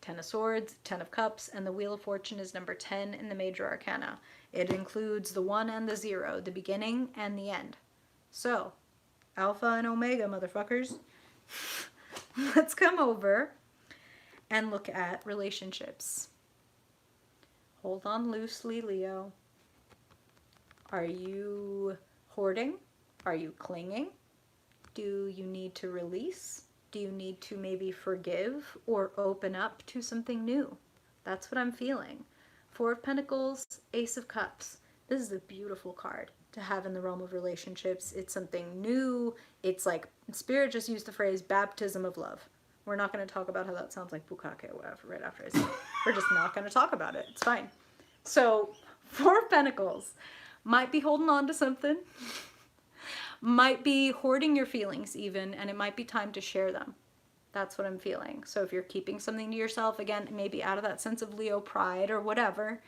Ten of Swords, Ten of Cups, and the Wheel of Fortune is number 10 in the Major Arcana. It includes the 1 and the 0, the beginning and the end. So, Alpha and Omega, motherfuckers. Let's come over and look at relationships. Hold on loosely, Leo. Are you hoarding? Are you clinging? Do you need to release? Do you need to maybe forgive or open up to something new? That's what I'm feeling. Four of Pentacles, Ace of Cups. This is a beautiful card to have in the realm of relationships. It's something new. It's like, Spirit just used the phrase baptism of love. We're not going to talk about how that sounds like bukkake or whatever right after I say it. We're just not going to talk about it. It's fine. So, Four of Pentacles might be holding on to something. Might be hoarding your feelings even, and it might be time to share them. That's what I'm feeling. So if you're keeping something to yourself, again, maybe out of that sense of Leo pride or whatever,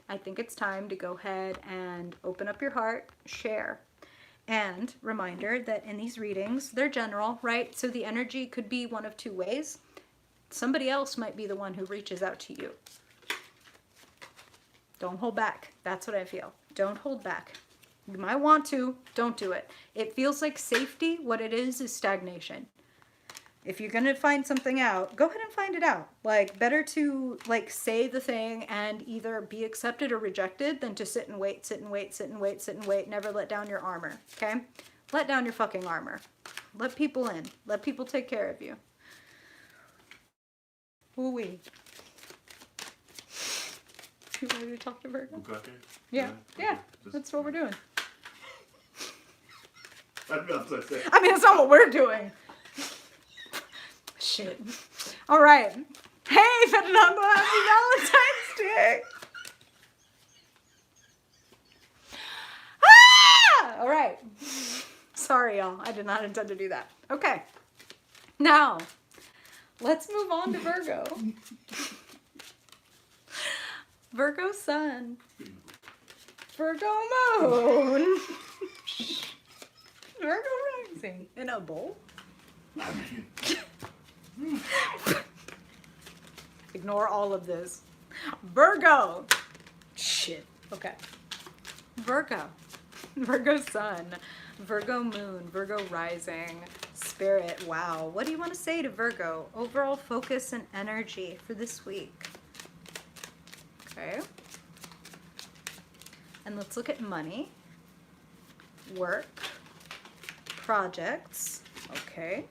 I think it's time to go ahead and open up your heart, share. And reminder that in these readings, they're general, right? So the energy could be one of two ways. Somebody else might be the one who reaches out to you. Don't hold back. That's what I feel. Don't hold back. You might want to. Don't do it. It feels like safety. What it is stagnation. If you're going to find something out, go ahead and find it out. Like, better to, like, say the thing and either be accepted or rejected than to sit and wait, sit and wait, sit and wait, sit and wait. Never let down your armor, okay? Let down your fucking armor. Let people in. Let people take care of you. Ooh-wee. You ready to talk to Virgo? Bukkake? Yeah. Yeah. Okay. That's what we're doing. I mean, I mean, it's not what we're doing. Shit. All right. Hey, Fernando, happy Valentine's Day. Ah! All right. Sorry, y'all. I did not intend to do that. Okay. Now, let's move on to Virgo. Virgo Sun. Virgo Moon. Virgo Rising. In a bowl. Ignore all of this. Virgo. Shit. Okay. Virgo. Virgo Sun. Virgo Moon. Virgo Rising. Spirit. Wow. What do you want to say to Virgo? Overall focus and energy for this week. Okay. And let's look at money. Work. Projects. Okay.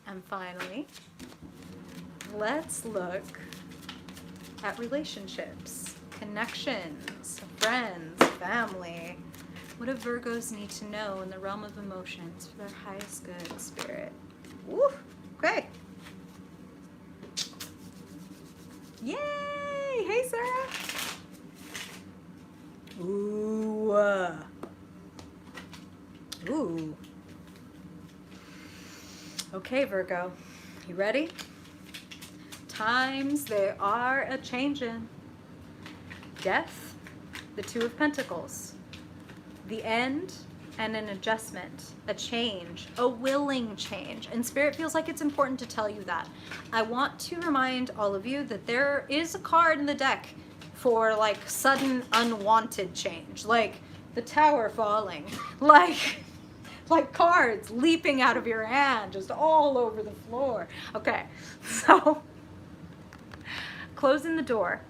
And finally, let's look at relationships, connections, friends, family. What do Virgos need to know in the realm of emotions for their highest good, Spirit? Woo! Okay. Yay! Hey, Sarah. Ooh. Ooh. Okay, Virgo, you ready? Times they are a-changin'. Death, the Two of Pentacles. The end and an adjustment, a change, a willing change. And Spirit feels like it's important to tell you that. I want to remind all of you that there is a card in the deck for like sudden unwanted change, like the tower falling, like cards leaping out of your hand just all over the floor. Okay, so closing the door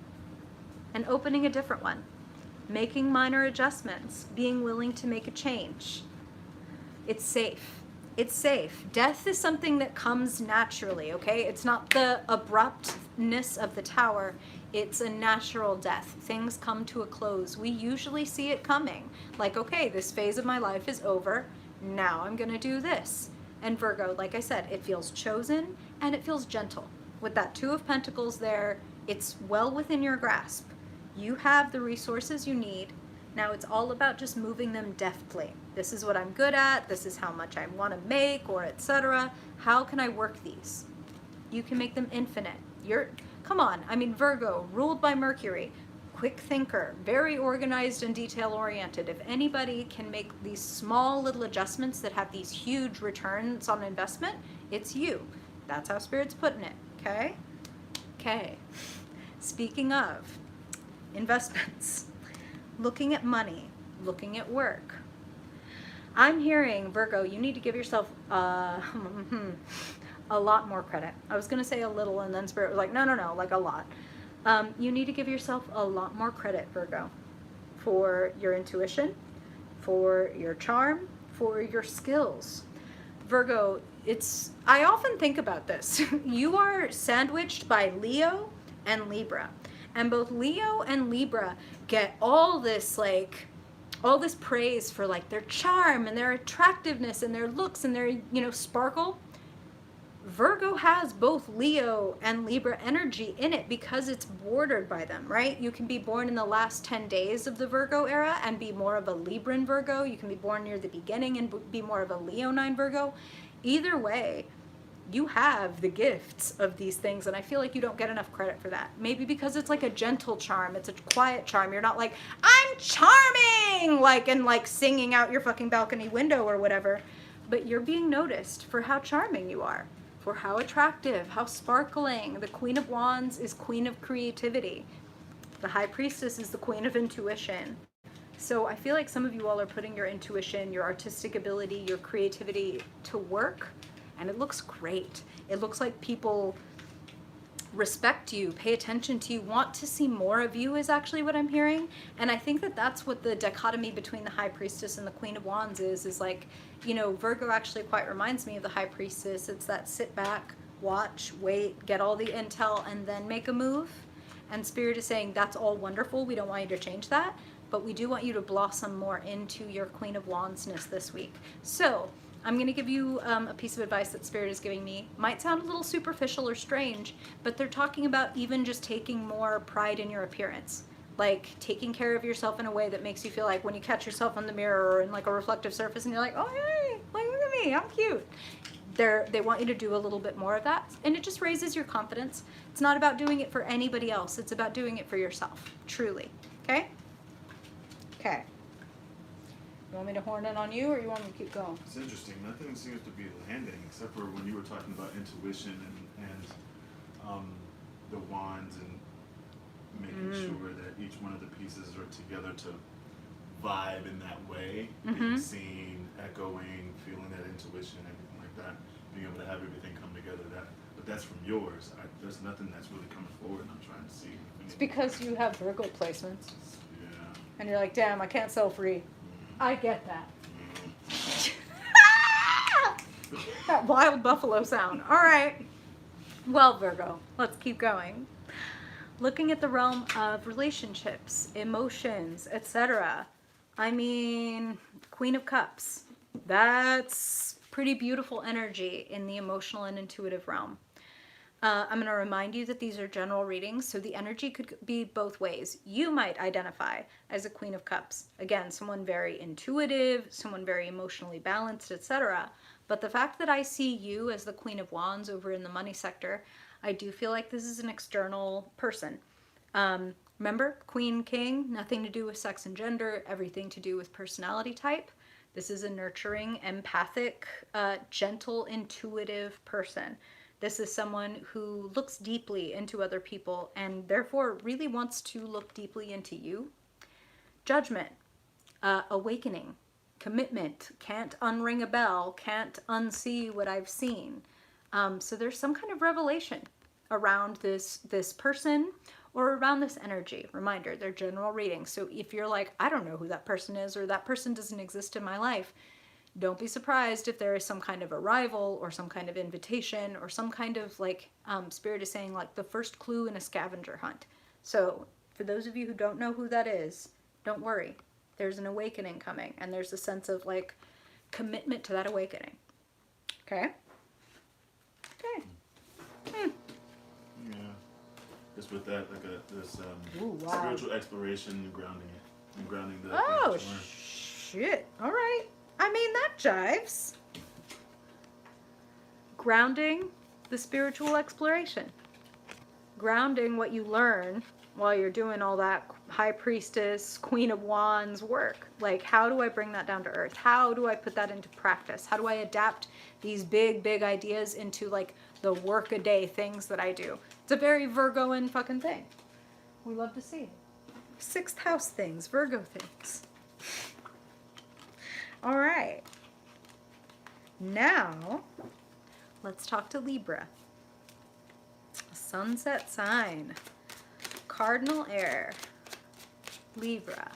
and opening a different one, making minor adjustments, being willing to make a change. It's safe. It's safe. Death is something that comes naturally, okay? It's not the abruptness of the tower. It's a natural death. Things come to a close. We usually see it coming. Like, okay, this phase of my life is over. Now I'm going to do this. And Virgo, like I said, it feels chosen and it feels gentle. With that Two of Pentacles there, it's well within your grasp. You have the resources you need. Now it's all about just moving them deftly. This is what I'm good at. This is how much I want to make, or etc. How can I work these? You can make them infinite. Come on. I mean, Virgo, ruled by Mercury, quick thinker, very organized and detail oriented. If anybody can make these small little adjustments that have these huge returns on investment, it's you. That's how Spirit's putting it. Okay? Okay. Speaking of investments, looking at money, looking at work. I'm hearing, Virgo, you need to give yourself a lot more credit. I was going to say a little, and then Spirit was like, no, like a lot. You need to give yourself a lot more credit, Virgo, for your intuition, for your charm, for your skills. Virgo, I often think about this. You are sandwiched by Leo and Libra. And both Leo and Libra get all this praise for like their charm and their attractiveness and their looks and their, sparkle. Virgo has both Leo and Libra energy in it because it's bordered by them, right? You can be born in the last 10 days of the Virgo era and be more of a Libran Virgo. You can be born near the beginning and be more of a Leonine Virgo. Either way, you have the gifts of these things, and I feel like you don't get enough credit for that. Maybe because it's like a gentle charm, it's a quiet charm. You're not like, I'm charming, and singing out your fucking balcony window or whatever. But you're being noticed for how charming you are, for how attractive, how sparkling. The Queen of Wands is Queen of Creativity. The High Priestess is the Queen of Intuition. So I feel like some of you all are putting your intuition, your artistic ability, your creativity to work. And it looks great. It looks like people respect you, pay attention to you, want to see more of you is actually what I'm hearing. And I think that that's what the dichotomy between the High Priestess and the Queen of Wands is like, Virgo actually quite reminds me of the High Priestess. It's that sit back, watch, wait, get all the intel, and then make a move. And Spirit is saying that's all wonderful. We don't want you to change that, but we do want you to blossom more into your Queen of Wandsness this week. So I'm going to give you a piece of advice that Spirit is giving me. Might sound a little superficial or strange, but they're talking about even just taking more pride in your appearance. Like taking care of yourself in a way that makes you feel like when you catch yourself in the mirror or in like a reflective surface and you're like, oh, hey, like look at me, I'm cute. They want you to do a little bit more of that, and it just raises your confidence. It's not about doing it for anybody else. It's about doing it for yourself, truly. Okay? Okay. You want me to horn in on you, or you want me to keep going? It's interesting. Nothing seems to be landing except for when you were talking about intuition and the wands and making sure that each one of the pieces are together to vibe in that way, being seen, echoing, feeling that intuition, everything like that, being able to have everything come together. But that's from yours. There's nothing that's really coming forward, and I'm trying to see. It's because you have Virgo placements. Yeah. And you're like, damn, I can't sell free. I get that. That wild buffalo sound. All right. Well, Virgo, let's keep going. Looking at the realm of relationships, emotions, etc. I mean, Queen of Cups. That's pretty beautiful energy in the emotional and intuitive realm. I'm going to remind you that these are general readings, so the energy could be both ways. You might identify as a Queen of Cups. Again, someone very intuitive, someone very emotionally balanced, etc. But the fact that I see you as the Queen of Wands over in the money sector, I do feel like this is an external person. Remember, Queen, King, nothing to do with sex and gender, everything to do with personality type. This is a nurturing, empathic, gentle, intuitive person. This is someone who looks deeply into other people and therefore really wants to look deeply into you. Judgment, awakening, commitment, can't unring a bell, can't unsee what I've seen. So there's some kind of revelation around this person or around this energy. Reminder, they're general readings. So if you're like, I don't know who that person is, or that person doesn't exist in my life, Don't be surprised if there is some kind of arrival or some kind of invitation or some kind of like, Spirit is saying like the first clue in a scavenger hunt. So for those of you who don't know who that is, don't worry. There's an awakening coming, and there's a sense of like commitment to that awakening. Okay? Okay. Yeah. Just with that, like this Ooh, wow. spiritual exploration and grounding it. And grounding the Oh, things that you learn. shit. All right. I mean, that jives. Grounding the spiritual exploration. Grounding what you learn while you're doing all that High Priestess, Queen of Wands work. Like, how do I bring that down to earth? How do I put that into practice? How do I adapt these big, big ideas into, like, the work-a-day things that I do? It's a very Virgoan fucking thing. We love to see it. Sixth house things, Virgo things. All right. Now, let's talk to Libra. Sunset sign. Cardinal air. Libra.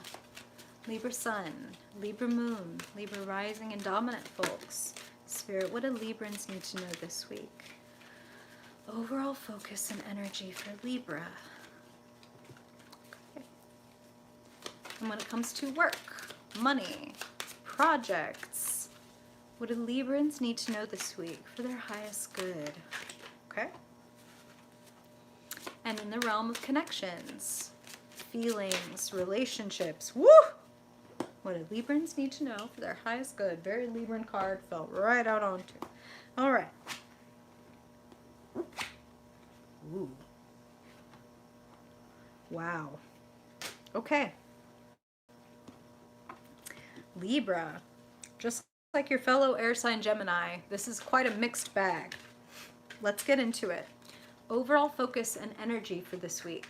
Libra sun. Libra moon. Libra rising and dominant folks. Spirit, what do Librans need to know this week? Overall focus and energy for Libra. Okay. And when it comes to work, money, projects, what do Librans need to know this week for their highest good? Okay. And in the realm of connections, feelings, relationships, woo! What do Librans need to know for their highest good? Very Libran card, fell right out onto. All right. Ooh. Wow. Okay. Libra, just like your fellow air sign Gemini, this is quite a mixed bag. Let's get into it. Overall focus and energy for this week.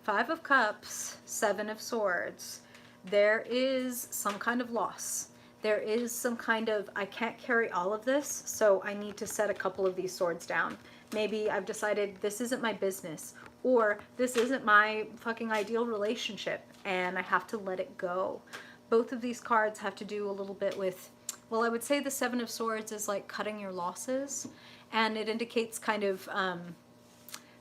5 of Cups, 7 of Swords. There is some kind of loss. There is some kind of, I can't carry all of this, so I need to set a couple of these swords down. Maybe I've decided this isn't my business, or this isn't my fucking ideal relationship, and I have to let it go. Both of these cards have to do a little bit with, well, I would say the 7 of Swords is like cutting your losses, and it indicates kind of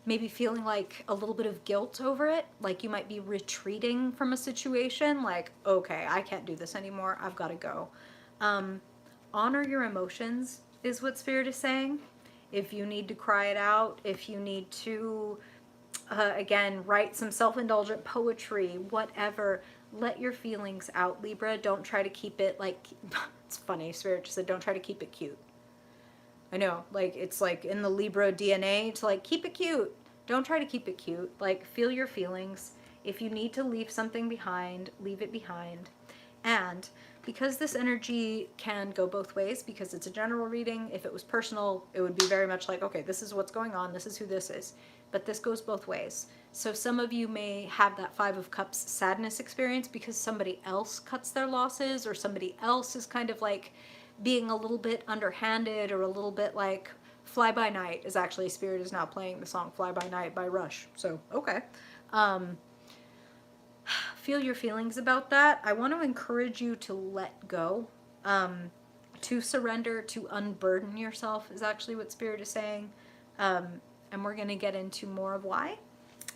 maybe feeling like a little bit of guilt over it, like you might be retreating from a situation, like, okay, I can't do this anymore, I've got to go. Honor your emotions is what Spirit is saying. If you need to cry it out, if you need to, again, write some self-indulgent poetry, whatever, let your feelings out, Libra. Don't try to keep it like, it's funny, Spirit just said, don't try to keep it cute. I know, like, it's like in the Libra DNA to like, keep it cute. Don't try to keep it cute. Like, feel your feelings. If you need to leave something behind, leave it behind. And because this energy can go both ways, because it's a general reading, if it was personal, it would be very much like, okay, this is what's going on, this is who this is. But this goes both ways. So some of you may have that 5 of Cups sadness experience because somebody else cuts their losses, or somebody else is kind of like being a little bit underhanded, or a little bit like Fly By Night is actually, Spirit is now playing the song Fly By Night by Rush. So, okay. Feel your feelings about that. I want to encourage you to let go, to surrender, to unburden yourself is actually what Spirit is saying. And we're going to get into more of why.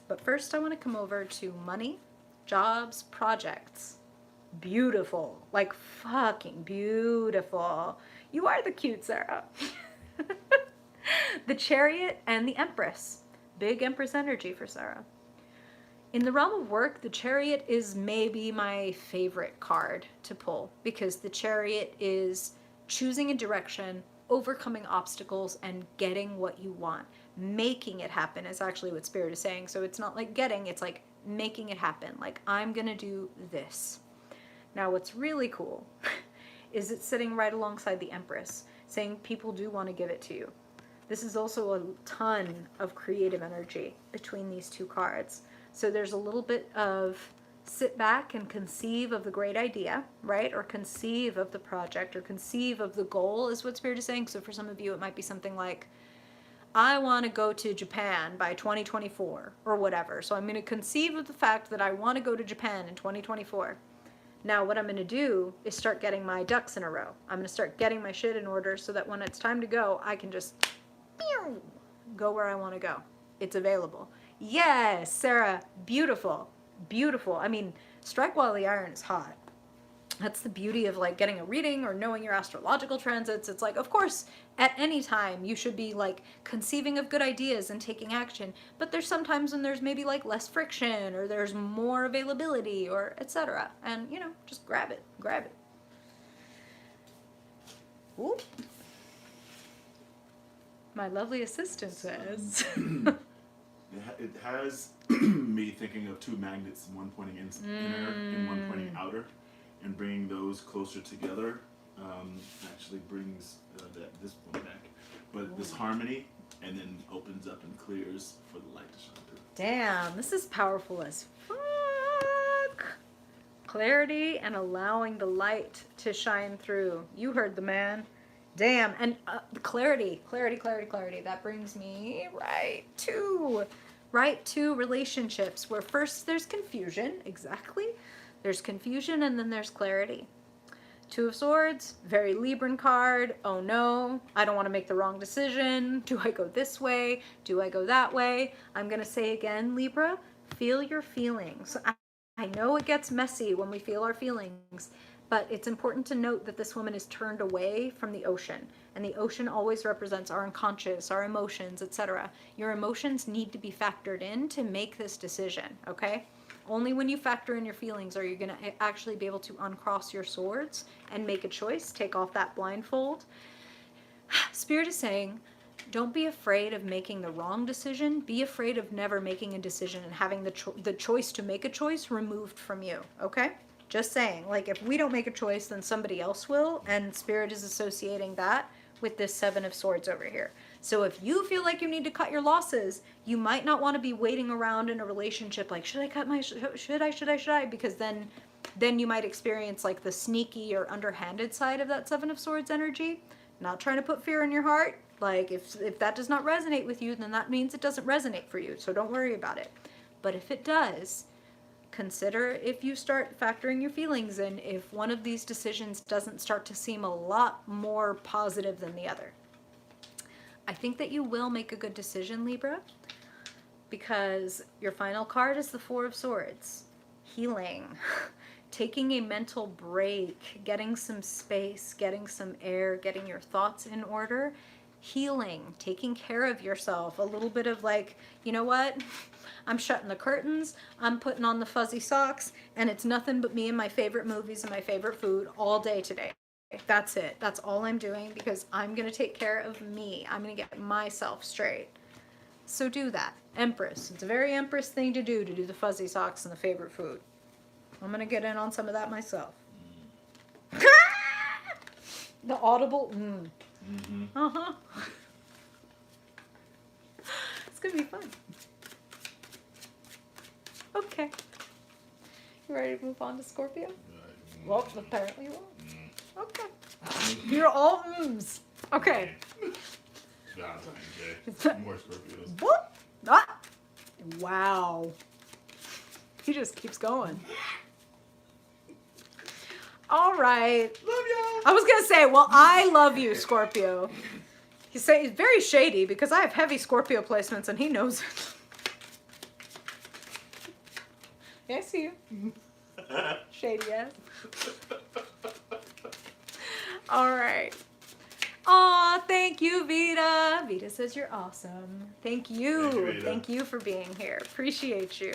But first I want to come over to money, jobs, projects. Beautiful. Like fucking beautiful. You are the cute Sarah. The Chariot and the Empress. Big Empress energy for Sarah. In the realm of work, the Chariot is maybe my favorite card to pull, because the Chariot is choosing a direction, overcoming obstacles, and getting what you want. Making it happen is actually what Spirit is saying. So it's not like getting, it's like making it happen. Like, I'm gonna do this. Now, what's really cool is it's sitting right alongside the Empress, saying people do want to give it to you. This is also a ton of creative energy between these two cards. So there's a little bit of sit back and conceive of the great idea, right? Or conceive of the project, or conceive of the goal is what Spirit is saying. So for some of you, it might be something like, I want to go to Japan by 2024 or whatever. So I'm going to conceive of the fact that I want to go to Japan in 2024. Now what I'm going to do is start getting my ducks in a row. I'm going to start getting my shit in order so that when it's time to go, I can just go where I want to go. It's available. Yes, Sarah, beautiful. Beautiful. I mean, strike while the iron is hot. That's the beauty of like getting a reading or knowing your astrological transits. It's like, of course, at any time you should be like conceiving of good ideas and taking action. But there's sometimes when there's maybe like less friction or there's more availability or etc. And you know, just grab it. Grab it. Ooh. My lovely assistant says. It has me thinking of two magnets, one pointing inner and one pointing outer, and bringing those closer together actually brings this one back. But this harmony, and then opens up and clears for the light to shine through. Damn, this is powerful as fuck. Clarity and allowing the light to shine through. You heard the man. Damn, and clarity. That brings me right to relationships where first there's confusion, exactly. There's confusion and then there's clarity. Two of Swords, very Libran card. Oh no, I don't want to make the wrong decision. Do I go this way? Do I go that way? I'm going to say again, Libra, feel your feelings. I know it gets messy when we feel our feelings, but it's important to note that this woman is turned away from the ocean, and the ocean always represents our unconscious, our emotions, etc. Your emotions need to be factored in to make this decision, okay? Only when you factor in your feelings are you going to actually be able to uncross your swords and make a choice, take off that blindfold. Spirit is saying, don't be afraid of making the wrong decision. Be afraid of never making a decision and having the choice to make a choice removed from you, okay? Just saying, like if we don't make a choice, then somebody else will, and Spirit is associating that with this Seven of Swords over here. So if you feel like you need to cut your losses, you might not want to be waiting around in a relationship like, should I cut my, should I? Because then you might experience like the sneaky or underhanded side of that Seven of Swords energy. Not trying to put fear in your heart. Like if that does not resonate with you, then that means it doesn't resonate for you. So don't worry about it. But if it does, consider if you start factoring your feelings in, if one of these decisions doesn't start to seem a lot more positive than the other. I think that you will make a good decision, Libra, because your final card is the Four of Swords. Healing, taking a mental break, getting some space, getting some air, getting your thoughts in order, healing, taking care of yourself, a little bit of like, you know what? I'm shutting the curtains, I'm putting on the fuzzy socks, and it's nothing but me and my favorite movies and my favorite food all day today. That's it. That's all I'm doing because I'm going to take care of me. I'm going to get myself straight. So do that. Empress. It's a very Empress thing to do the fuzzy socks and the favorite food. I'm going to get in on some of that myself. The audible. Uh-huh. It's going to be fun. Okay. You ready to move on to Scorpio? Well, apparently you won't. Okay. You're all mms. Okay. More Scorpios. What? Ah. Wow. He just keeps going. All right. Love y'all. I was going to say, well, I love you, Scorpio. He's very shady because I have heavy Scorpio placements and he knows it. Yeah, I see you. Shady ass. All right. Aw, thank you, Vita. Vita says you're awesome. Thank you. Thank you for being here. Appreciate you.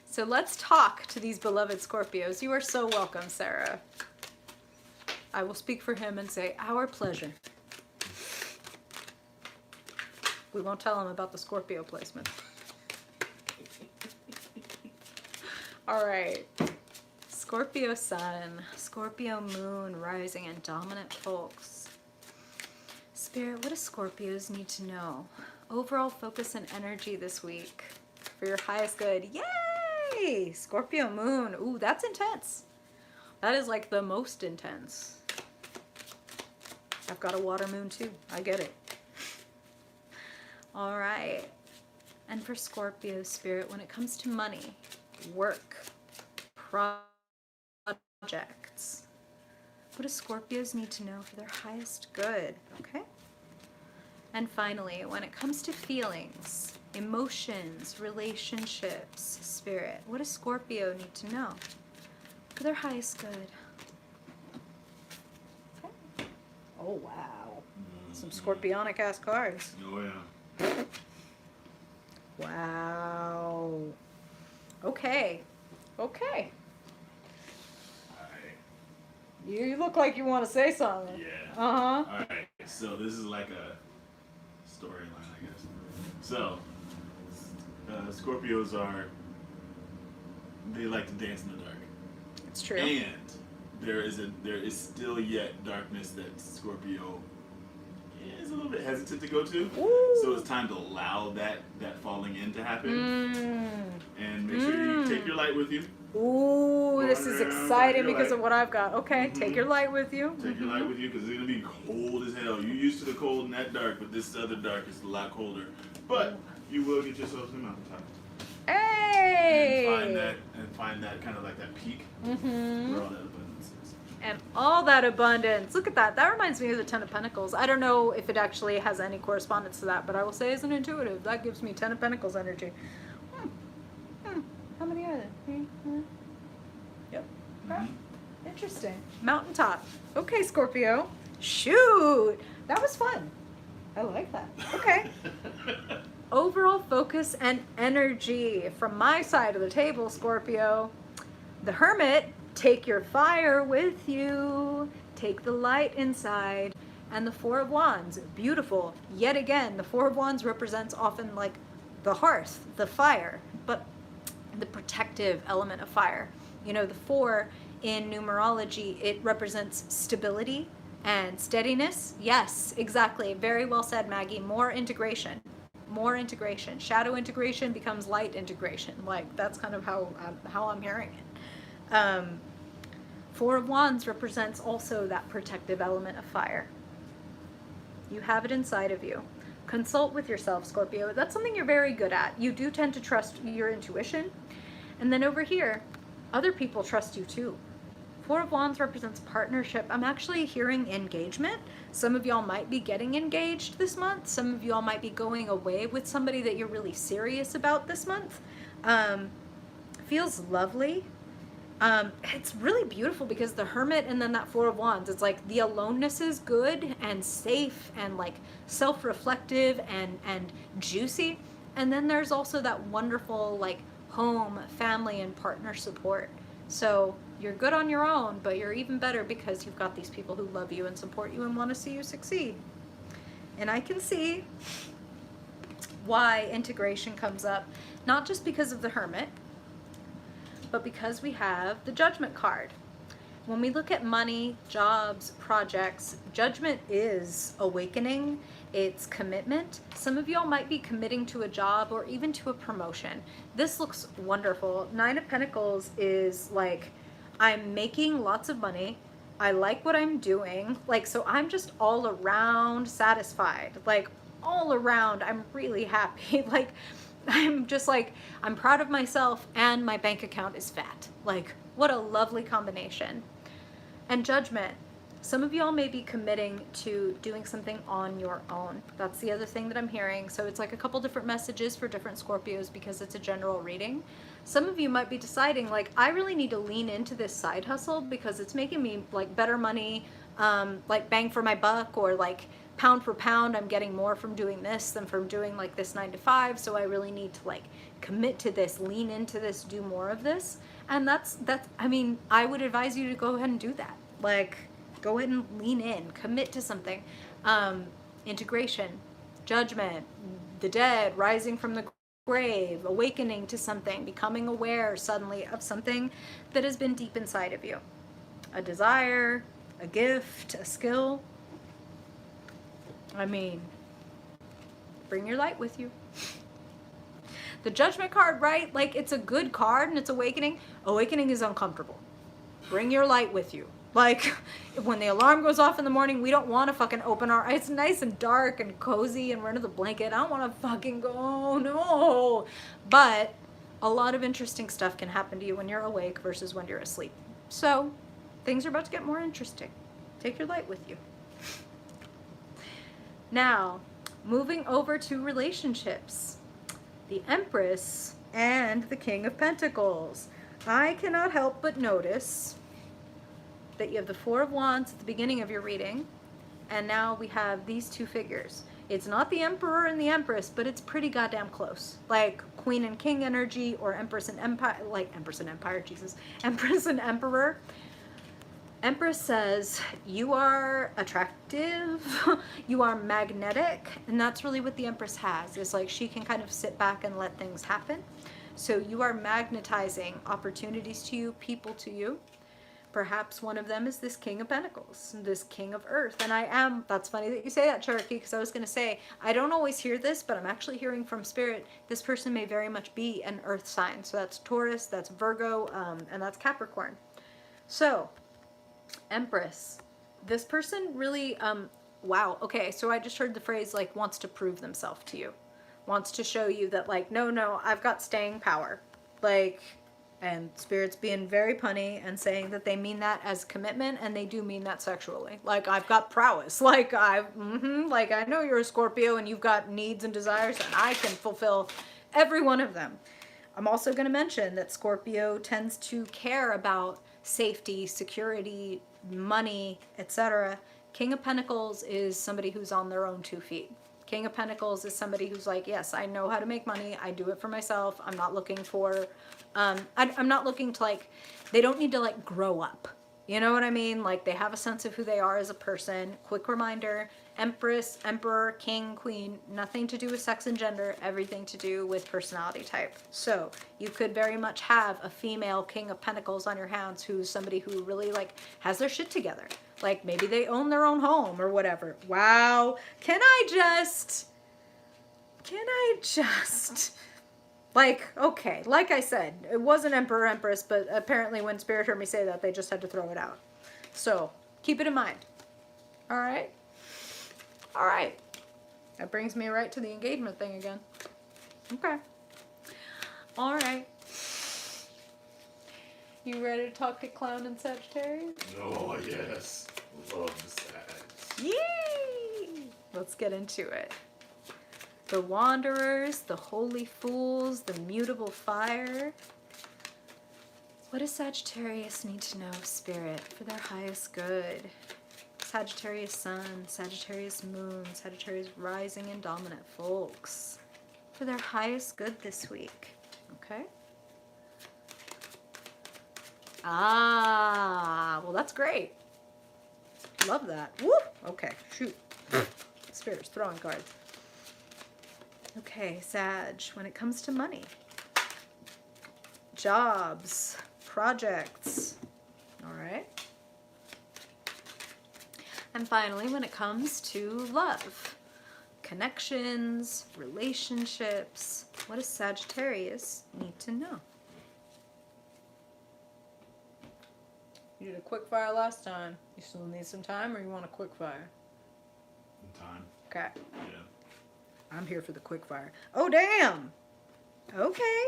So let's talk to these beloved Scorpios. You are so welcome, Sarah. I will speak for him and say, our pleasure. We won't tell him about the Scorpio placement. All right. Scorpio Sun, Scorpio Moon, Rising, and Dominant Folks. Spirit, what do Scorpios need to know? Overall focus and energy this week for your highest good. Yay! Scorpio Moon. Ooh, that's intense. That is like the most intense. I've got a water moon too. I get it. All right. And for Scorpio Spirit, when it comes to money, work, projects. What do Scorpios need to know for their highest good? Okay. And finally, when it comes to feelings, emotions, relationships, spirit, what does Scorpio need to know for their highest good? Okay. Oh, wow. Some Scorpionic ass cards. Oh, yeah. Wow. Okay. Okay. Alright. You look like you want to say something. Yeah. Uh-huh. Alright, so this is like a storyline, I guess. So, Scorpios they like to dance in the dark. It's true. And there is still yet darkness that Scorpio is a little bit hesitant to go to. Ooh. So it's time to allow that falling in to happen. And make sure you take your light with you. Ooh, this is exciting because of what I've got. Okay, Mm-hmm. take your light with you. Take your light with you because it's going to be cold as hell. You're used to the cold and that dark, but this other dark is a lot colder. But you will get yourself to the mountaintop. Hey! And find that kind of like that peak where all that abundance is. And all that abundance. Look at that. That reminds me of the Ten of Pentacles. I don't know if it actually has any correspondence to that, but I will say as an intuitive, that gives me Ten of Pentacles energy. How many are there? 3, 4? Yep. Okay. Interesting. Mountaintop. Okay, Scorpio. Shoot. That was fun. I like that. Okay. Overall focus and energy. From my side of the table, Scorpio. The Hermit, take your fire with you. Take the light inside. And the Four of Wands, beautiful. Yet again, the Four of Wands represents often like the hearth, the fire, but the protective element of fire. You know, the 4 in numerology, it represents stability and steadiness. Yes, exactly. Very well said, Maggie. More integration. More integration. Shadow integration becomes light integration. Like, that's kind of how I'm hearing it. 4 of Wands represents also that protective element of fire. You have it inside of you. Consult with yourself, Scorpio. That's something you're very good at. You do tend to trust your intuition. And then over here, other people trust you too. 4 of Wands represents partnership. I'm actually hearing engagement. Some of y'all might be getting engaged this month. Some of y'all might be going away with somebody that you're really serious about this month. Feels lovely. It's really beautiful because the Hermit and then that 4 of Wands, it's like the aloneness is good and safe and like self-reflective and juicy. And then there's also that wonderful like home, family, and partner support. So you're good on your own, but you're even better because you've got these people who love you and support you and want to see you succeed. And I can see why integration comes up, not just because of the Hermit, but because we have the Judgment card. When we look at money, jobs, projects, Judgment is awakening. It's commitment. Some of y'all might be committing to a job or even to a promotion. This looks wonderful. 9 of Pentacles is like, I'm making lots of money. I like what I'm doing. Like, so I'm just all around satisfied. Like, all around, I'm really happy. Like, I'm just like, I'm proud of myself and my bank account is fat. Like, what a lovely combination. And Judgment. Some of y'all may be committing to doing something on your own. That's the other thing that I'm hearing. So it's like a couple different messages for different Scorpios because it's a general reading. Some of you might be deciding like, I really need to lean into this side hustle because it's making me like better money, like bang for my buck, or like pound for pound, I'm getting more from doing this than from doing like this 9 to 5. So I really need to like commit to this, lean into this, do more of this. And that's, I mean, I would advise you to go ahead and do that. Like, go ahead and lean in, commit to something. Integration, Judgment, the dead, rising from the grave, awakening to something, becoming aware suddenly of something that has been deep inside of you. A desire, a gift, a skill. I mean, bring your light with you. The Judgment card, right? Like, it's a good card and it's awakening. Awakening is uncomfortable. Bring your light with you. Like, when the alarm goes off in the morning, we don't want to fucking open our eyes. It's nice and dark and cozy and we're under the blanket. I don't want to fucking go, oh, no. But a lot of interesting stuff can happen to you when you're awake versus when you're asleep. So, things are about to get more interesting. Take your light with you. Now, moving over to relationships. The Empress and the King of Pentacles. I cannot help but notice that you have the Four of Wands at the beginning of your reading, and now we have these two figures. It's not the Emperor and the Empress, but it's pretty goddamn close. Like Queen and King energy, or Empress and Empire, like Empress and Empire, Jesus. Empress and Emperor. Empress says, you are attractive, you are magnetic, and that's really what the Empress has. It's like she can kind of sit back and let things happen. So you are magnetizing opportunities to you, people to you. Perhaps one of them is this King of Pentacles, this King of Earth. And that's funny that you say that, Cherokee, because I was going to say, I don't always hear this, but I'm actually hearing from Spirit, this person may very much be an Earth sign. So that's Taurus, that's Virgo, and that's Capricorn. So, Empress, this person really, wow, okay, so I just heard the phrase, like, wants to prove themselves to you. Wants to show you that, like, no, I've got staying power. Like, and Spirit's being very punny and saying that they mean that as commitment, and they do mean that sexually. Like, I've got prowess. Like, like, I know you're a Scorpio and you've got needs and desires, and I can fulfill every one of them. I'm also going to mention that Scorpio tends to care about safety, security, money, etc. King of Pentacles is somebody who's on their own 2 feet. King of Pentacles is somebody who's like, yes, I know how to make money. I do it for myself. I'm not looking for, I'm not looking to, like, they don't need to, like, grow up. You know what I mean? Like, they have a sense of who they are as a person. Quick reminder, Empress, Emperor, King, Queen, nothing to do with sex and gender, everything to do with personality type. So you could very much have a female King of Pentacles on your hands who's somebody who really, like, has their shit together. Like, maybe they own their own home or whatever. Wow. Can I just, like, okay, like I said, it wasn't Emperor, Empress, but apparently when Spirit heard me say that, they just had to throw it out. So, keep it in mind. All right? All right. That brings me right to the engagement thing again. Okay. All right. You ready to talk to Clown and Sagittarius? Oh, yes. Love the Sag. Yay! Let's get into it. The Wanderers, the Holy Fools, the Mutable Fire. What does Sagittarius need to know of Spirit for their highest good? Sagittarius Sun, Sagittarius Moon, Sagittarius Rising and Dominant, folks. For their highest good this week. Okay? Ah, well, that's great. Love that. Woo! Okay, shoot. Spirit's throwing cards. Okay, Sag, when it comes to money, jobs, projects, all right? And finally, when it comes to love, connections, relationships, what does Sagittarius need to know? You did a quick fire last time. You still need some time, or you want a quick fire? Time. Okay. Yeah. I'm here for the quick fire. Oh, damn! Okay.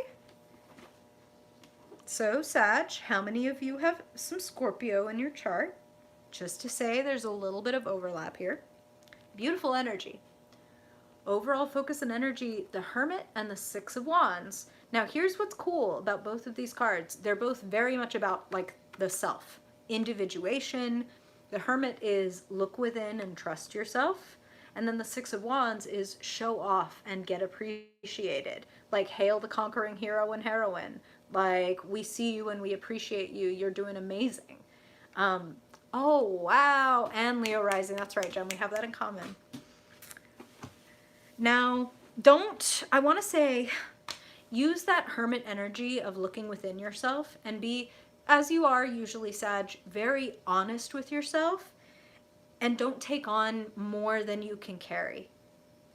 So, Sag, how many of you have some Scorpio in your chart? Just to say there's a little bit of overlap here. Beautiful energy. Overall focus and energy, the Hermit and the Six of Wands. Now, here's what's cool about both of these cards. They're both very much about, like, the self. Individuation. The Hermit is look within and trust yourself. And then the Six of Wands is show off and get appreciated. Like, hail the conquering hero and heroine. Like, we see you and we appreciate you. You're doing amazing. Oh, wow. And Leo rising. That's right, Jen. We have that in common. Now, I want to say, use that Hermit energy of looking within yourself and be, as you are usually, Sag, very honest with yourself. And don't take on more than you can carry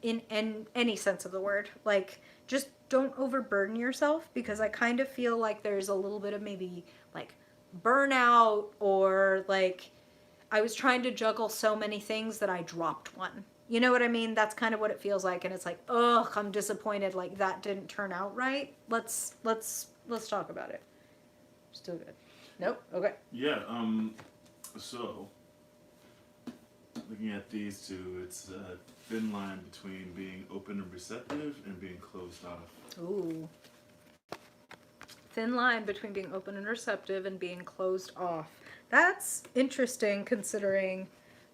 in any sense of the word. Like, just don't overburden yourself, because I kind of feel like there's a little bit of maybe like burnout, or like I was trying to juggle so many things that I dropped one. You know what I mean? That's kind of what it feels like, and it's like, ugh, I'm disappointed. Like that didn't turn out right. Let's talk about it. Still good. Nope. Okay. Yeah. So looking at these two, it's a thin line between being open and receptive and being closed off. Ooh. Thin line between being open and receptive and being closed off. That's interesting considering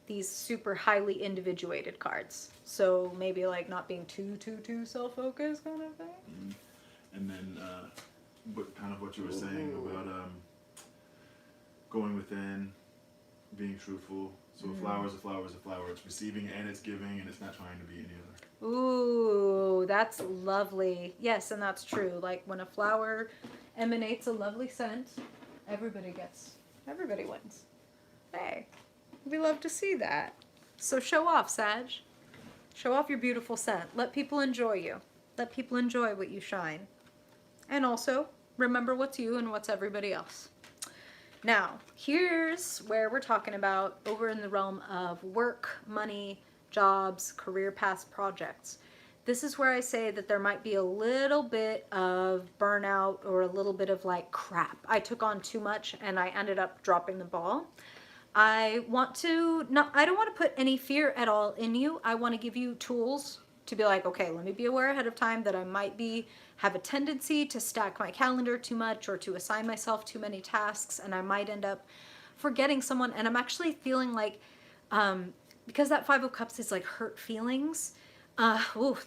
these super highly individuated cards. So maybe like not being too self-focused kind of thing. And then what you were saying about going within, being truthful. So a flower is a flower is a flower. It's receiving and it's giving, and it's not trying to be any other. Ooh, that's lovely. Yes, and that's true. Like when a flower emanates a lovely scent, everybody wins. Hey, we love to see that. So show off, Sag. Show off your beautiful scent. Let people enjoy you. Let people enjoy what you shine. And also, remember what's you and what's everybody else. Now, here's where we're talking about over in the realm of work, money, jobs, career paths, projects. This is where I say that there might be a little bit of burnout or a little bit of like, crap, I took on too much and I ended up dropping the ball. I don't want to put any fear at all in you. I want to give you tools to be like, okay, let me be aware ahead of time that I might have a tendency to stack my calendar too much or to assign myself too many tasks, and I might end up forgetting someone. And I'm actually feeling like, because that Five of Cups is like hurt feelings,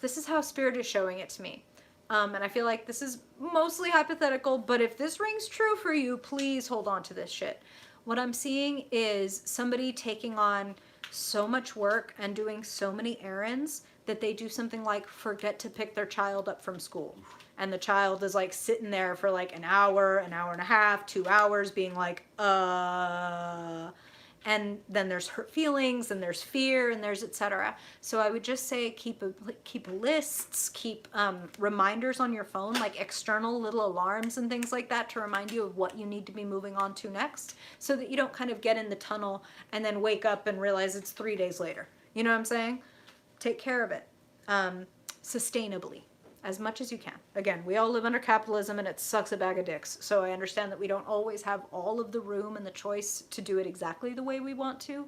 this is how Spirit is showing it to me. And I feel like this is mostly hypothetical, but if this rings true for you, please hold on to this shit. What I'm seeing is somebody taking on so much work and doing so many errands that they do something like forget to pick their child up from school. And the child is like sitting there for like an hour and a half, 2 hours being like, and then there's hurt feelings and there's fear and there's etc. So I would just say keep lists, keep reminders on your phone, like external little alarms and things like that to remind you of what you need to be moving on to next, so that you don't kind of get in the tunnel and then wake up and realize it's 3 days later. You know what I'm saying? Take care of it sustainably as much as you can. Again, we all live under capitalism and it sucks a bag of dicks. So I understand that we don't always have all of the room and the choice to do it exactly the way we want to,